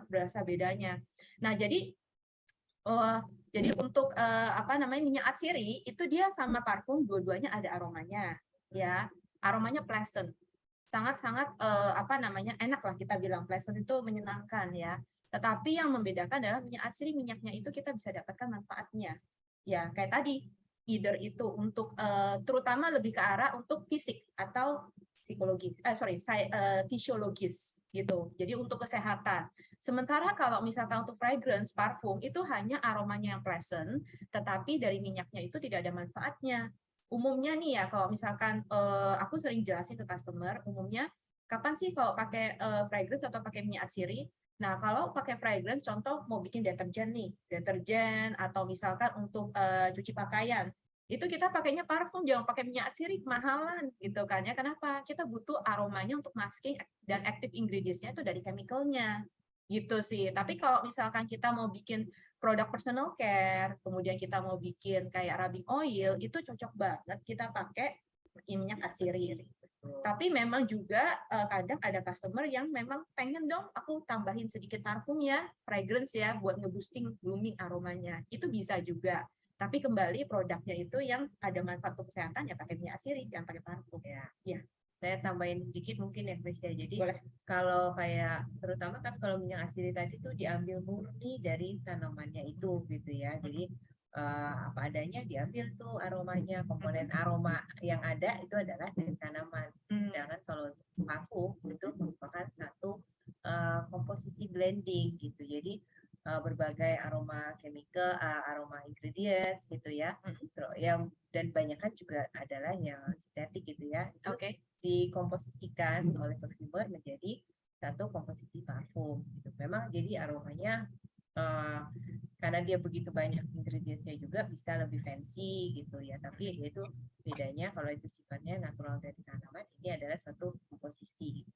berasa bedanya. Nah jadi untuk apa namanya minyak atsiri itu dia sama parfum dua-duanya ada aromanya ya, aromanya pleasant, sangat-sangat apa namanya enak lah, kita bilang pleasant itu menyenangkan ya. Tetapi yang membedakan adalah minyak atsiri, minyaknya itu kita bisa dapatkan manfaatnya ya kayak tadi, either itu untuk terutama lebih ke arah untuk fisik atau psikologi, fisiologis gitu. Jadi untuk kesehatan. Sementara kalau misalkan untuk fragrance, parfum itu hanya aromanya yang pleasant, tetapi dari minyaknya itu tidak ada manfaatnya. Umumnya nih ya, kalau misalkan aku sering jelasin ke customer, umumnya kapan sih kalau pakai fragrance atau pakai minyak atsiri? Nah, kalau pakai fragrance, contoh mau bikin deterjen atau misalkan untuk cuci pakaian, itu kita pakainya parfum, jangan pakai minyak atsiri, mahalan gitu kan ya. Kenapa? Kita butuh aromanya untuk masking dan active ingredients-nya itu dari chemical-nya gitu sih. Tapi kalau misalkan kita mau bikin produk personal care, kemudian kita mau bikin kayak rubbing oil, itu cocok banget kita pakai minyak atsiri. Tapi memang juga kadang ada customer yang memang pengen dong aku tambahin sedikit parfum ya, fragrance ya, buat nge-boosting blooming aromanya. Itu bisa juga. Tapi kembali produknya itu yang ada manfaat untuk kesehatan ya pakai minyak atsiri, jangan pakai parfum. Ya. Saya tambahin dikit mungkin ya, Chris ya. Jadi Boleh. kalau kayak terutama kan kalau minyak atsiri tadi tuh diambil murni dari tanamannya itu gitu ya. Jadi apa adanya diambil tuh aromanya, komponen aroma yang ada itu adalah dari tanaman. Sedangkan kalau parfum itu merupakan satu komposisi blending gitu. Jadi berbagai aroma chemical, aroma ingredients gitu ya. Yang dan banyak kan juga adalah yang sintetik gitu ya. Oke. Dikomposisikan oleh perfumer menjadi satu komposisi parfum gitu. Memang jadi aromanya karena dia begitu banyak ingredientsnya juga bisa lebih fancy gitu ya, tapi itu bedanya kalau itu sifatnya natural dari tanaman, ini adalah satu komposisi.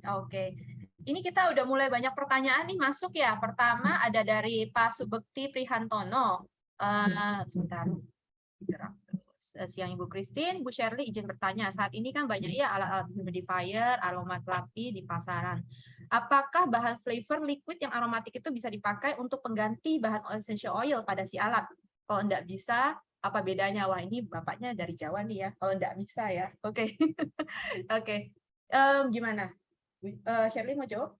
Oke, ini kita udah mulai banyak pertanyaan nih masuk ya. Pertama ada dari Pak Subekti Prihantono. Sebentar, gerak terus. Siang Ibu Christine, Bu Shirley izin bertanya. Saat ini kan banyak ya alat-alat humidifier, aromaterapi di pasaran. Apakah bahan flavor liquid yang aromatik itu bisa dipakai untuk pengganti bahan essential oil pada si alat? Kalau enggak bisa, apa bedanya? Wah, ini bapaknya dari Jawa nih ya. Kalau enggak bisa ya. Oke. Oke. Gimana? Shirley mau jawab?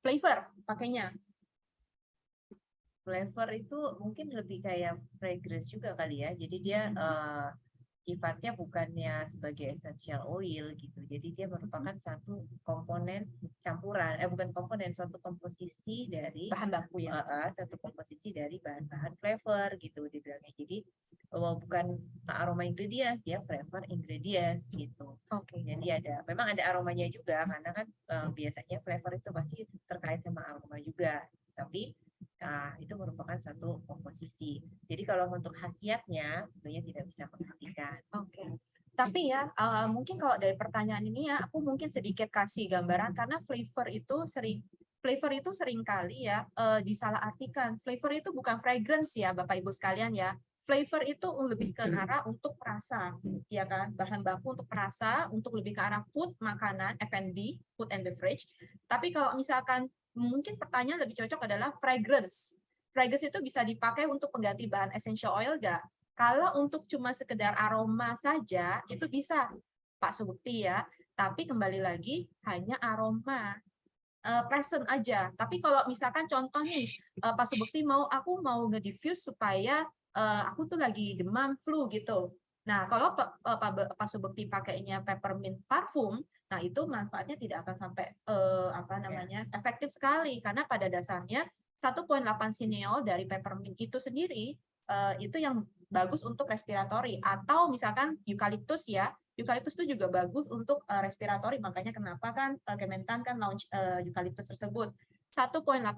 Flavor pakainya flavor itu mungkin lebih kayak fragrance juga kali ya. Jadi dia sifatnya bukannya sebagai essential oil gitu. Jadi dia merupakan satu komponen campuran, bukan komponen, suatu komposisi dari Bahan baku ya. satu komposisi dari bahan-bahan flavor gitu dibilangnya. Jadi bukan aroma ingredient, dia flavor ingredient gitu. Oke. Jadi memang ada aromanya juga karena kan biasanya flavor itu pasti terkait sama aroma juga. Tapi itu merupakan satu komposisi. Jadi kalau untuk khasiatnya tentunya tidak bisa menghentikan. Oke. Tapi ya, mungkin kalau dari pertanyaan ini ya, aku mungkin sedikit kasih gambaran karena flavor itu sering kali ya disalahartikan. Flavor itu bukan fragrance ya, Bapak Ibu sekalian ya. Flavor itu lebih ke arah untuk perasa, ya kan? Bahan baku untuk perasa, untuk lebih ke arah food, makanan, F&B, food and beverage. Tapi kalau misalkan mungkin pertanyaan lebih cocok adalah fragrance. Fragrance itu bisa dipakai untuk pengganti bahan essential oil nggak? Kalau untuk cuma sekedar aroma saja, itu bisa, Pak Subukti ya. Tapi kembali lagi, hanya aroma. Present aja. Tapi kalau misalkan contoh nih, Pak Subukti aku mau nge-diffuse supaya aku tuh lagi demam flu gitu. Nah, kalau Pak Subukti pakainya peppermint parfum, nah itu manfaatnya tidak akan sampai efektif sekali karena pada dasarnya 1,8 sineol dari peppermint itu sendiri itu yang bagus untuk respiratori, atau misalkan eukaliptus ya. Eukaliptus itu juga bagus untuk respiratori, makanya kenapa kan Kementan kan launch eukaliptus tersebut. 1,8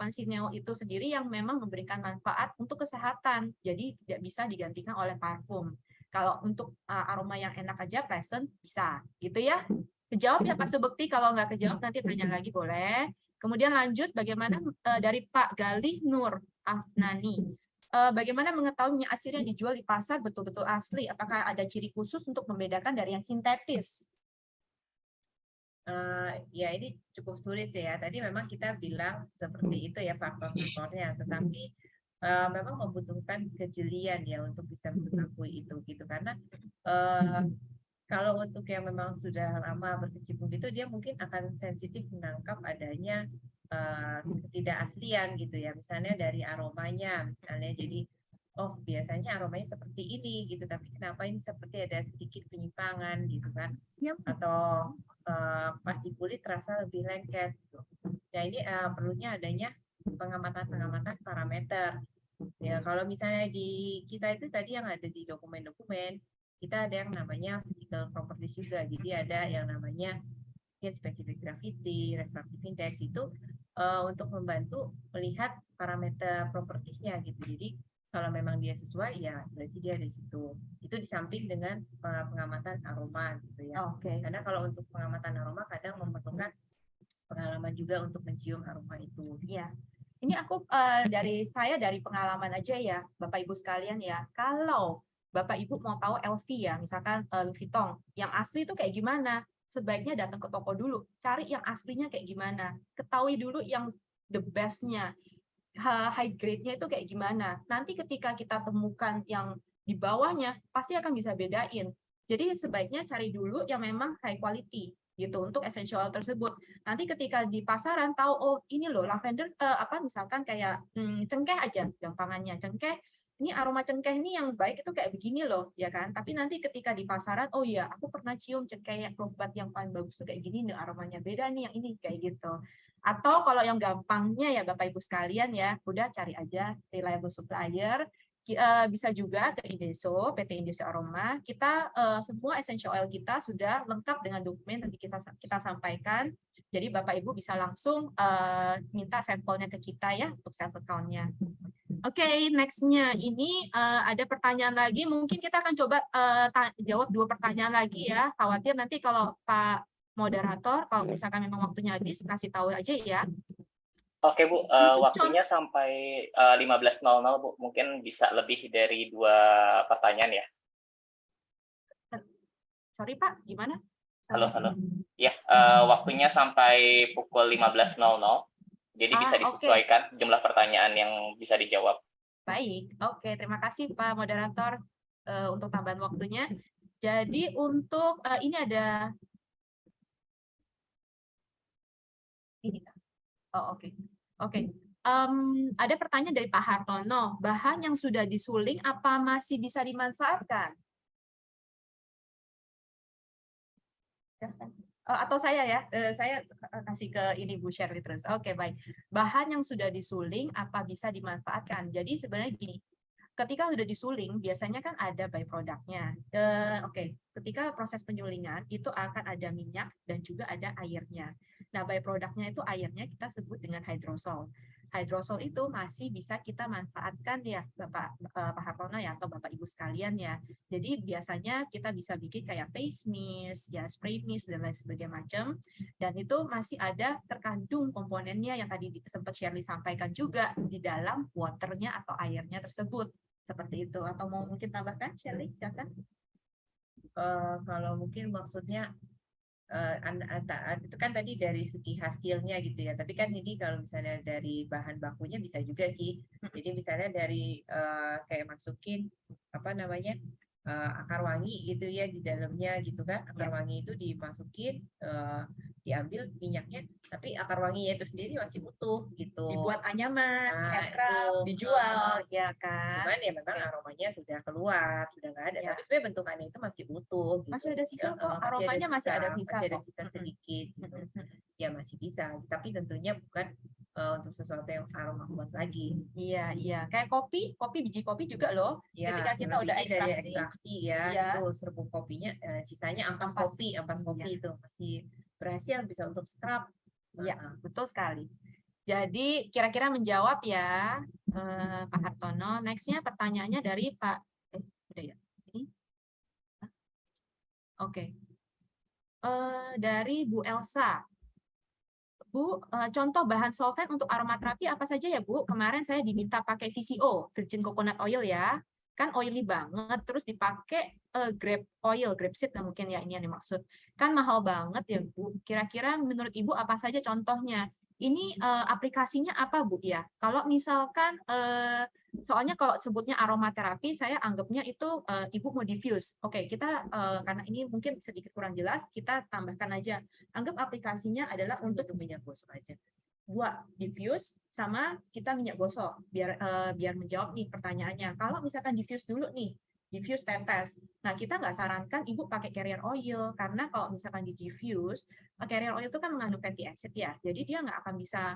sineol itu sendiri yang memang memberikan manfaat untuk kesehatan, jadi tidak bisa digantikan oleh parfum. Kalau untuk aroma yang enak aja present bisa, gitu ya. Kejawab ya Pak Subekti, kalau nggak kejawab nanti tanya lagi boleh. Kemudian lanjut bagaimana dari Pak Galih Nur Afnani. Bagaimana mengetahui minyak asiri yang dijual di pasar betul-betul asli? Apakah ada ciri khusus untuk membedakan dari yang sintetis? Ya ini cukup sulit sih ya. Tadi memang kita bilang seperti itu ya faktor-faktornya, tetapi memang membutuhkan kejelian ya untuk bisa mengakui itu gitu karena kalau untuk yang memang sudah lama berkecimpung gitu dia mungkin akan sensitif menangkap adanya ketidakaslian gitu ya, misalnya dari aromanya misalnya, jadi oh biasanya aromanya seperti ini gitu tapi kenapa ini seperti ada sedikit penyimpangan gitu kan, atau pas di kulit terasa lebih lengket gitu. Nah ini perlunya adanya pengamatan parameter ya. Kalau misalnya di kita itu tadi yang ada di dokumen-dokumen kita ada yang namanya physical properties juga, jadi ada yang namanya specific gravity, refractive index itu untuk membantu melihat parameter propertiesnya gitu. Jadi kalau memang dia sesuai ya berarti dia di situ. Itu di samping dengan pengamatan aroma gitu ya. Oke. Karena kalau untuk pengamatan aroma kadang memerlukan pengalaman juga untuk mencium aroma itu. Ya. Ini aku dari pengalaman aja ya, Bapak Ibu sekalian ya. Kalau Bapak Ibu mau tahu LV ya, misalkan Louis Vuitton, yang asli itu kayak gimana? Sebaiknya datang ke toko dulu, cari yang aslinya kayak gimana. Ketahui dulu yang the best-nya, high grade-nya itu kayak gimana. Nanti ketika kita temukan yang di bawahnya, pasti akan bisa bedain. Jadi sebaiknya cari dulu yang memang high quality gitu untuk essential oil tersebut. Nanti ketika di pasaran tahu oh ini loh lavender misalkan kayak cengkeh aja gampangannya, cengkeh ini aroma cengkeh ini yang baik itu kayak begini loh ya kan. Tapi nanti ketika di pasaran oh iya aku pernah cium cengkeh yang obat yang paling bagus tuh kayak gini nih, aromanya beda nih yang ini kayak gitu. Atau kalau yang gampangnya ya Bapak Ibu sekalian ya, udah cari aja reliable supplier. Bisa juga ke Indeso, PT Indeso Aroma. Kita semua essential oil kita sudah lengkap dengan dokumen nanti kita sampaikan. Jadi Bapak Ibu bisa langsung minta sampelnya ke kita ya untuk self account-nya. Oke, next-nya ini ada pertanyaan lagi. Mungkin kita akan coba jawab 2 pertanyaan lagi ya. Khawatir nanti kalau Pak moderator, kalau misalkan memang waktunya habis, kasih tahu aja ya. Oke Bu, waktunya sampai 15.00 Bu, mungkin bisa lebih dari 2 pertanyaan ya. Sorry Pak, gimana? Halo. Ya, waktunya sampai pukul 15.00, jadi bisa disesuaikan jumlah pertanyaan yang bisa dijawab. Baik, oke, terima kasih Pak moderator untuk tambahan waktunya. Jadi untuk ini ada ini. Oh oke. Ada pertanyaan dari Pak Hartono, bahan yang sudah disuling apa masih bisa dimanfaatkan? Atau saya ya, saya kasih ke ini Bu Shirley terus. Oke, baik. Bahan yang sudah disuling apa bisa dimanfaatkan? Jadi sebenarnya gini, ketika sudah disuling, biasanya kan ada byproduct-nya. Oke, ketika proses penyulingan itu akan ada minyak dan juga ada airnya. Nah, byproduct-nya itu airnya kita sebut dengan hydrosol. Hydrosol itu masih bisa kita manfaatkan ya, Pak Hartono ya, atau Bapak Ibu sekalian ya. Jadi biasanya kita bisa bikin kayak face mist, ya spray mist dan lain sebagainya macam. Dan itu masih ada terkandung komponennya yang tadi sempat Shirley sampaikan juga di dalam waternya atau airnya tersebut. Seperti itu. Atau mau mungkin tambahkan, Shirley? Silakan. Kalau mungkin maksudnya itu kan tadi dari segi hasilnya gitu ya. Tapi kan ini kalau misalnya dari bahan bakunya bisa juga sih. Jadi misalnya dari kayak masukin apa namanya akar wangi gitu ya di dalamnya gitu kan. Akar wangi itu dimasukin, diambil minyaknya, tapi akar wanginya itu sendiri masih utuh gitu. Dibuat anyaman, Nah, aircraft, itu. dijual, ya kan? Cuman ya memang aromanya sudah keluar, sudah nggak ada. Ya. Tapi sebenarnya bentukannya itu masih utuh. Gitu. Masih ada sisa kok, Masih aromanya masih ada sisa masih ada kok. sisa sedikit. Gitu. Ya masih bisa, tapi tentunya bukan untuk sesuatu yang aroma kuat lagi. Iya, iya. Kayak kopi biji kopi juga loh. Ya, Ketika kita udah biji dari ekstraksi, ekstraksi ya, ya. itu serbuk kopinya, sisanya ampas Ampas. kopi Iya. itu masih berhasil bisa untuk scrub. Iya, betul sekali. Jadi kira-kira menjawab ya, Pak Hartono. Next-nya pertanyaannya dari Pak, udah ya? Ini? Oke. Dari Bu Elsa. Bu, contoh bahan solvent untuk aromaterapi apa saja ya Bu? Kemarin saya diminta pakai VCO, virgin coconut oil ya. Kan oily banget, terus dipakai grape oil, grapeseed mungkin ya ini yang dimaksud. Kan mahal banget ya Bu. Kira-kira menurut Ibu apa saja contohnya? Ini aplikasinya apa Bu ya? Kalau misalkan, soalnya kalau sebutnya aromaterapi, saya anggapnya itu Ibu mau diffuse. Oke, kita karena ini mungkin sedikit kurang jelas, kita tambahkan aja. Anggap aplikasinya adalah untuk minyak gosok aja. Buat diffuse sama kita minyak gosok biar menjawab nih pertanyaannya. Kalau misalkan diffuse dulu nih, diffuse tetes. Nah, kita nggak sarankan Ibu pakai carrier oil karena kalau misalkan di diffuse, carrier oil itu kan mengandung fatty acid ya. Jadi dia nggak akan bisa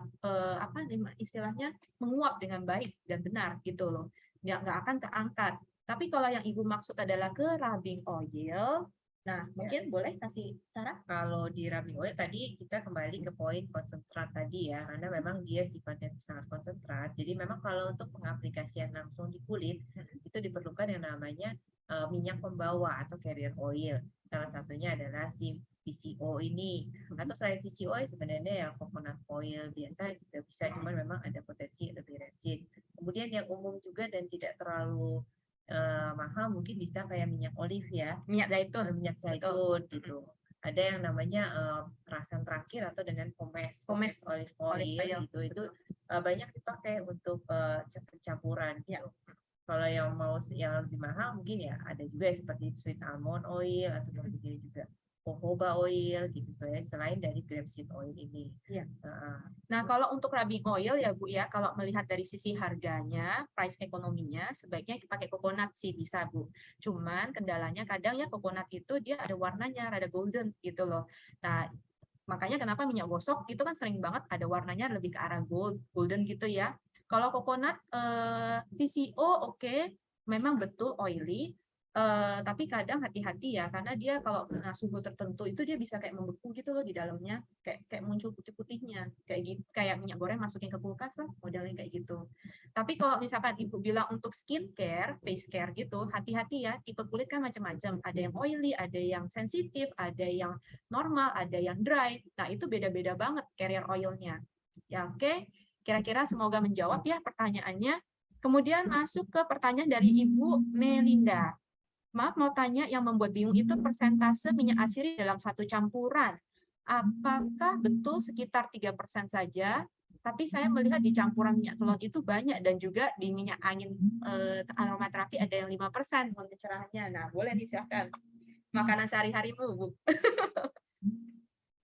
apa istilahnya menguap dengan baik dan benar gitu loh. Nggak akan terangkat. Tapi kalau yang Ibu maksud adalah ke rubbing oil, nah, mungkin boleh kasih cara? Kalau di rubbing oil tadi kita kembali ke poin konsentrat tadi ya, karena memang dia sifatnya sangat konsentrat. Jadi memang kalau untuk pengaplikasian langsung di kulit itu diperlukan yang namanya minyak pembawa atau carrier oil. Salah satunya adalah si PCO ini. Atau selain PCO sebenarnya yang coconut oil biasa juga bisa, cuman memang ada potensi lebih resin. Kemudian yang umum juga dan tidak terlalu mahal mungkin bisa kayak minyak olive ya, Minyak zaitun. minyak zaitun gitu. Ada yang namanya perasan terakhir atau dengan pomace olive oil gitu. Itu banyak dipakai untuk campuran gitu. Kalau yang mau yang lebih mahal mungkin ya ada juga seperti sweet almond oil atau kemudian juga jojoba oil gitu selain dari grapeseed oil ini. Ya. Nah, kalau untuk rubbing oil ya Bu ya, kalau melihat dari sisi harganya, price ekonominya, sebaiknya pakai coconut sih bisa Bu. Cuman kendalanya kadang ya coconut itu dia ada warnanya, rada golden gitu loh. Nah, makanya kenapa minyak gosok itu kan sering banget ada warnanya lebih ke arah golden gitu ya. Kalau coconut VCO oke, memang betul oily. Tapi kadang hati-hati ya karena dia kalau kena suhu tertentu itu dia bisa kayak membeku gitu loh di dalamnya, kayak muncul putih-putihnya kayak gitu, kayak minyak goreng masukin ke kulkas lah modelnya kayak gitu. Tapi kalau misalkan Ibu bilang untuk skincare, face care gitu, hati-hati ya, tipe kulit kan macam-macam, ada yang oily, ada yang sensitif, ada yang normal, ada yang dry. Nah, itu beda-beda banget carrier oilnya. Ya, oke. Kira-kira semoga menjawab ya pertanyaannya. Kemudian masuk ke pertanyaan dari Ibu Melinda. Maaf mau tanya, yang membuat bingung itu persentase minyak asiri dalam satu campuran. Apakah betul sekitar 3% saja? Tapi saya melihat di campuran minyak telon itu banyak dan juga di minyak angin aromaterapi ada yang 5% pencerahannya. Nah, boleh nih silakan. Makanan sehari-harimu, Bu.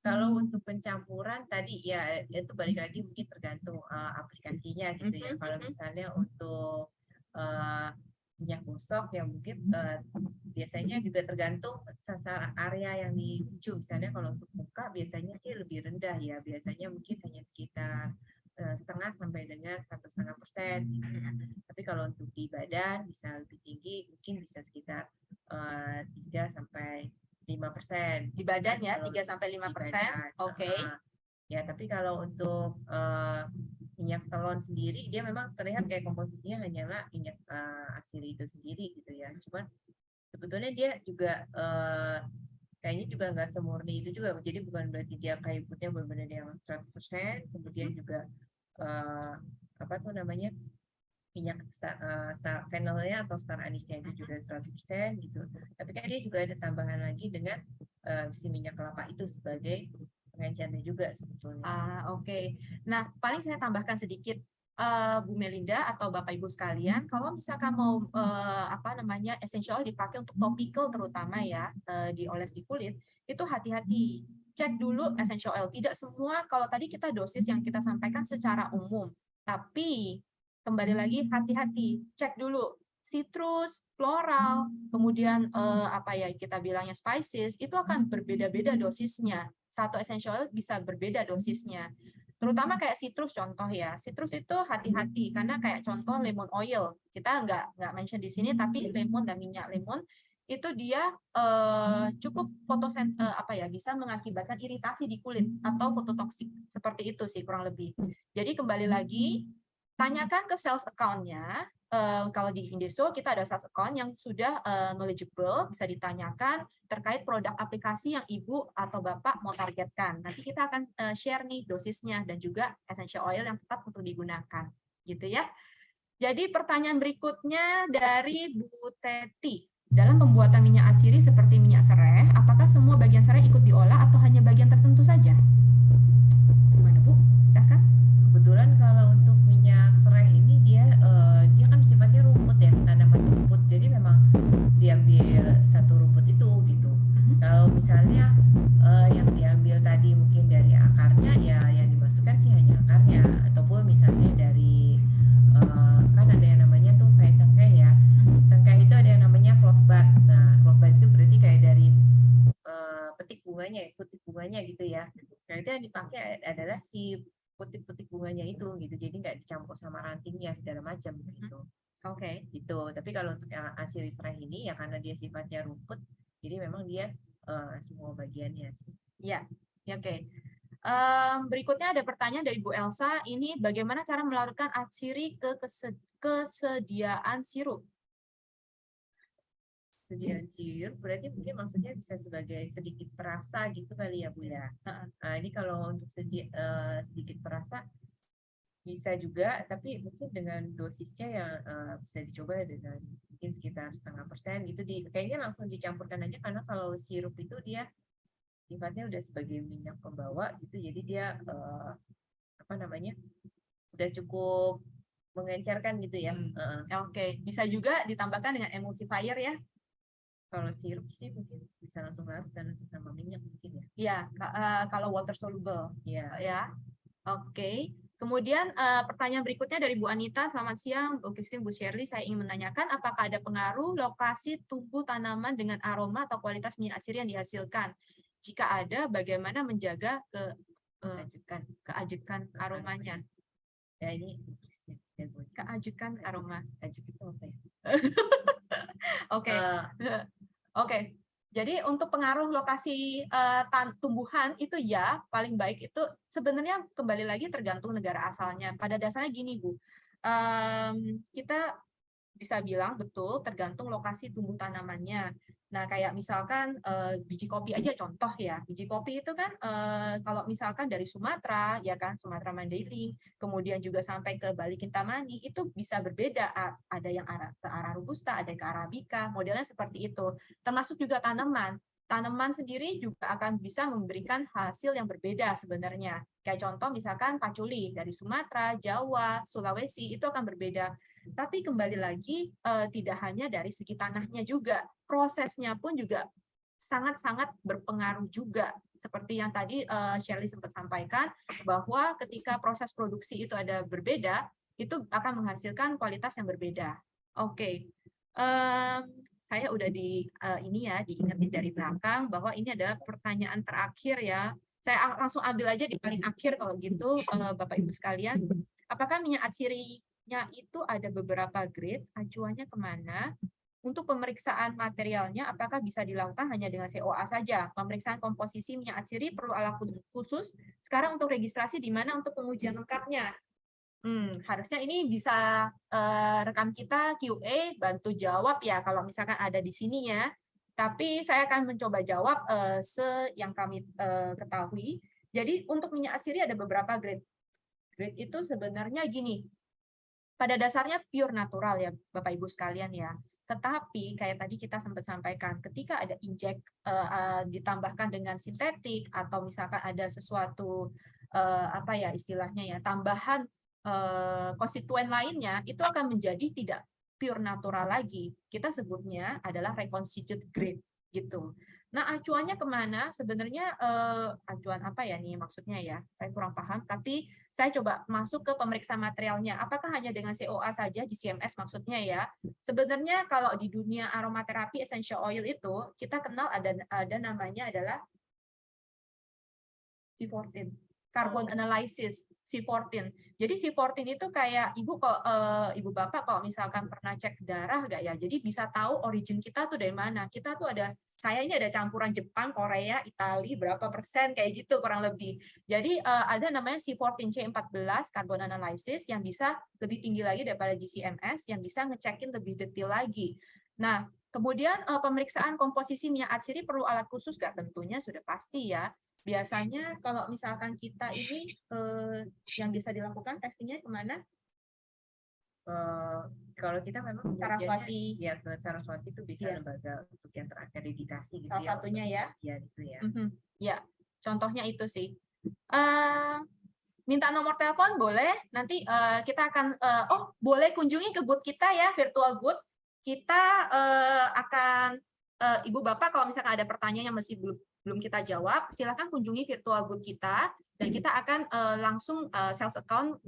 Kalau untuk pencampuran tadi ya itu balik lagi mungkin tergantung aplikasinya gitu ya. Kalau misalnya untuk minyak gosok ya mungkin biasanya juga tergantung sasaran area yang dituju. Misalnya kalau untuk muka biasanya sih lebih rendah ya. Biasanya mungkin hanya sekitar setengah sampai dengan 1,5% gitu ya. Tapi kalau untuk di badan bisa lebih tinggi, mungkin bisa sekitar 3 sampai 5%. Di badan ya, Kalau 3 sampai di 5%. badan. Oke. Ya, tapi kalau untuk minyak telon sendiri, dia memang terlihat kayak komposisinya hanyalah minyak atsiri itu sendiri gitu ya. Cuman sebetulnya dia juga kayaknya juga nggak semurni itu juga. Jadi bukan berarti dia kayu putihnya benar-benar yang 100%. Kemudian juga apa tuh namanya minyak fennelnya atau star anisnya itu juga 100% gitu. Tapi kan dia juga ada tambahan lagi dengan si minyak kelapa itu sebagai pengencernya juga sebetulnya. Oke. Nah, paling saya tambahkan sedikit, Bu Melinda atau Bapak Ibu sekalian, kalau misalkan mau apa namanya essential oil dipakai untuk topical terutama ya, dioles di kulit, itu hati-hati. Cek dulu essential oil. Tidak semua, kalau tadi kita dosis yang kita sampaikan secara umum, tapi kembali lagi hati-hati. Cek dulu citrus, floral, kemudian apa ya kita bilangnya spices, itu akan berbeda-beda dosisnya. Satu essential oil bisa berbeda dosisnya. Terutama kayak citrus contoh ya. Citrus itu hati-hati karena kayak contoh lemon oil. Kita nggak mention di sini tapi lemon dan minyak lemon itu dia cukup apa ya bisa mengakibatkan iritasi di kulit atau fototoksik seperti itu sih kurang lebih. Jadi kembali lagi tanyakan ke sales account-nya. Kalau di Indeso kita ada sales account yang sudah knowledgeable, bisa ditanyakan terkait produk aplikasi yang Ibu atau Bapak mau targetkan. Nanti kita akan share nih dosisnya dan juga essential oil yang tepat untuk digunakan. Gitu ya. Jadi pertanyaan berikutnya dari Bu Teti. Dalam pembuatan minyak atsiri seperti minyak serai, apakah semua bagian serai ikut diolah atau hanya bagian tertentu saja? Gimana Bu? Silakan. Kebetulan kalau untuk minyak serai ini dia kan sifatnya rumput ya, tanaman rumput. Jadi memang diambil satu rumput itu gitu. Kalau misalnya yang diambil tadi mungkin dari akarnya ya yang dimasukkan sih hanya akarnya ataupun misalnya dari kan ada yang namanya tuh kayak cengkeh ya. Cengkeh itu ada yang namanya clove bud. Nah, clove bud itu berarti kayak dari petik bunganya gitu ya. Nah, itu yang dipakai adalah si putik-putik bunganya itu gitu. Jadi nggak dicampur sama rantingnya segala macam gitu. Oke. Gitu. Tapi kalau untuk yang atsiri serai ini ya karena dia sifatnya rumput, jadi memang dia semua bagiannya sih. Ya, oke. Berikutnya ada pertanyaan dari Bu Elsa. Ini bagaimana cara melarutkan atsiri ke kesediaan sirup? Sediaan sirup berarti mungkin maksudnya bisa sebagai sedikit perasa gitu kali ya Bu ya. Nah, ini kalau untuk sedikit perasa bisa juga, tapi mungkin dengan dosisnya yang bisa dicoba dengan mungkin sekitar 0,5% gitu. Kayaknya langsung dicampurkan aja karena kalau sirup itu dia sifatnya udah sebagai minyak pembawa gitu, jadi dia apa namanya udah cukup mengencerkan gitu ya. Oke, bisa juga ditambahkan dengan emulsifier ya. Kalau sirup sih mungkin bisa langsung larut dan langsung sama minyak mungkin ya. Iya, kalau water soluble. Iya. Ya. Oke. Kemudian pertanyaan berikutnya dari Bu Anita. Selamat siang, Bu Christine, Bu Shirley. Saya ingin menanyakan apakah ada pengaruh lokasi tumbuh tanaman dengan aroma atau kualitas minyak atsiri yang dihasilkan? Jika ada, bagaimana menjaga keajekan aromanya? Ya ini Keajekan aroma. ajek itu apa ya? Oke. Oke. Jadi untuk pengaruh lokasi tumbuhan itu ya paling baik itu sebenarnya kembali lagi tergantung negara asalnya. Pada dasarnya gini Bu, kita bisa bilang betul tergantung lokasi tumbuh tanamannya. Nah kayak misalkan biji kopi aja contoh ya, biji kopi itu kan kalau misalkan dari Sumatera ya kan Sumatera Mandailing, kemudian juga sampai ke Bali Kintamani itu bisa berbeda. Ada yang ke arah robusta, ada yang ke arabica, modelnya seperti itu. Termasuk juga tanaman. Tanaman sendiri juga akan bisa memberikan hasil yang berbeda sebenarnya. Kayak contoh misalkan paculi dari Sumatera, Jawa, Sulawesi itu akan berbeda. Tapi kembali lagi tidak hanya dari segi tanahnya juga, prosesnya pun juga sangat-sangat berpengaruh juga seperti yang tadi Shirley sempat sampaikan, bahwa ketika proses produksi itu ada berbeda, itu akan menghasilkan kualitas yang berbeda. Oke. Saya udah diingetin dari belakang bahwa ini adalah pertanyaan terakhir ya. Saya langsung ambil aja di paling akhir kalau gitu, Bapak Ibu sekalian. Apakah minyak atsirinya itu ada beberapa grade? Acuannya kemana? Untuk pemeriksaan materialnya, apakah bisa dilakukan hanya dengan COA saja? Pemeriksaan komposisi minyak atsiri perlu alat khusus. Sekarang untuk registrasi di mana untuk pengujian lengkapnya? Harusnya ini bisa rekan kita QA bantu jawab ya kalau misalkan ada di sini ya. Tapi saya akan mencoba jawab yang kami ketahui. Jadi untuk minyak atsiri ada beberapa grade. Grade itu sebenarnya gini. Pada dasarnya pure natural ya Bapak Ibu sekalian ya. Tetapi kayak tadi kita sempat sampaikan, ketika ada injek ditambahkan dengan sintetik atau misalkan ada sesuatu apa ya istilahnya ya tambahan konstituen lainnya, itu akan menjadi tidak pure natural lagi. Kita sebutnya adalah reconstituted grade gitu. Nah, acuannya kemana? Sebenarnya acuan apa ya nih maksudnya ya? Saya kurang paham, tapi saya coba masuk ke pemeriksa materialnya. Apakah hanya dengan COA saja di CMS maksudnya ya? Sebenarnya kalau di dunia aromaterapi essential oil itu, kita kenal ada namanya adalah C14, carbon analysis, C14. Jadi C14 itu kayak ibu bapak kalau misalkan pernah cek darah nggak ya? Jadi bisa tahu origin kita tuh dari mana. Kita tuh saya ini ada campuran Jepang, Korea, Italia berapa persen kayak gitu kurang lebih. Jadi ada namanya C14C14 carbon analysis yang bisa lebih tinggi lagi daripada GCMS yang bisa ngecekin lebih detail lagi. Nah, kemudian pemeriksaan komposisi minyak atsiri perlu alat khusus nggak? Tentunya sudah pasti ya. Biasanya kalau misalkan kita ini yang bisa dilakukan testingnya kemana? Kalau kita memang Saraswati. Ya ke Saraswati itu bisa lembaga untuk yang terakreditasi gitu. Salah satunya ya. Gitu ya. Ya, contohnya itu sih. Minta nomor telepon boleh. Nanti kita akan boleh kunjungi ke booth kita ya, virtual booth. Kita akan Ibu Bapak kalau misalkan ada pertanyaan yang masih belum kita jawab, silakan kunjungi virtual booth kita dan kita akan langsung sales account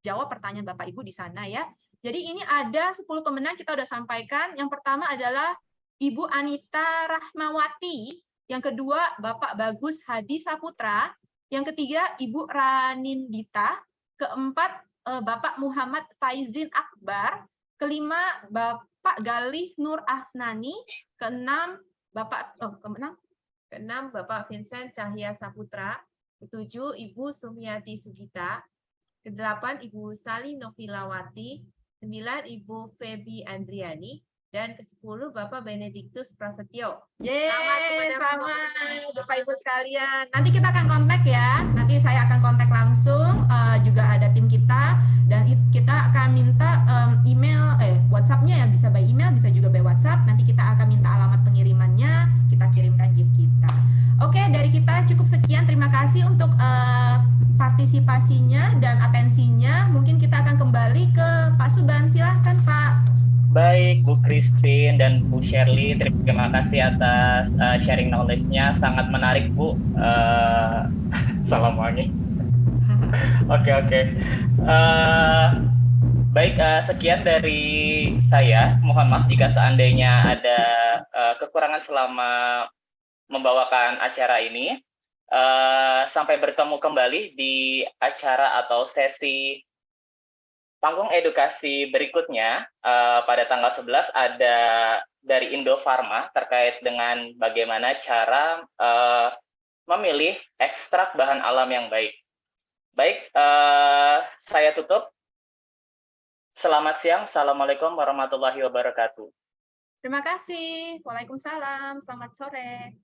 jawab pertanyaan Bapak Ibu di sana ya. Jadi ini ada 10 pemenang kita udah sampaikan. Yang pertama adalah Ibu Anita Rahmawati, yang kedua Bapak Bagus Hadi Saputra, yang ketiga Ibu Ranindita, keempat Bapak Muhammad Faizin Akbar, kelima Bapak Galih Nur Afnani, keenam Bapak Vincent Cahya Saputra, ketujuh Ibu Sumiati Sugita, ke-8 Ibu Sali Novilawati, 9 Ibu Febi Andriani, dan ke-10 Bapak Benediktus Prasetyo. Selamat Bapak Ibu sekalian. Nanti kita akan kontak ya. Nanti saya akan kontak langsung. Juga ada tim kita dan kita akan minta email, WhatsApp-nya ya bisa by email, bisa juga by WhatsApp. Nanti kita akan minta alamat pengirimannya. Kita kirimkan gift kita. Oke, dari kita cukup sekian. Terima kasih untuk partisipasinya dan atensinya. Mungkin kita akan kembali ke Pak Suban. Silahkan Pak. Baik, Bu Christine dan Bu Shirley, terima kasih atas sharing knowledge-nya. Sangat menarik, Bu. Salam wangi. Oke. Baik, sekian dari saya. Mohon maaf jika seandainya ada kekurangan selama membawakan acara ini. Sampai bertemu kembali di acara atau sesi panggung edukasi berikutnya. Pada tanggal 11 ada dari Indofarma terkait dengan bagaimana cara memilih ekstrak bahan alam yang baik. Baik, saya tutup. Selamat siang. Assalamualaikum warahmatullahi wabarakatuh. Terima kasih. Waalaikumsalam. Selamat sore.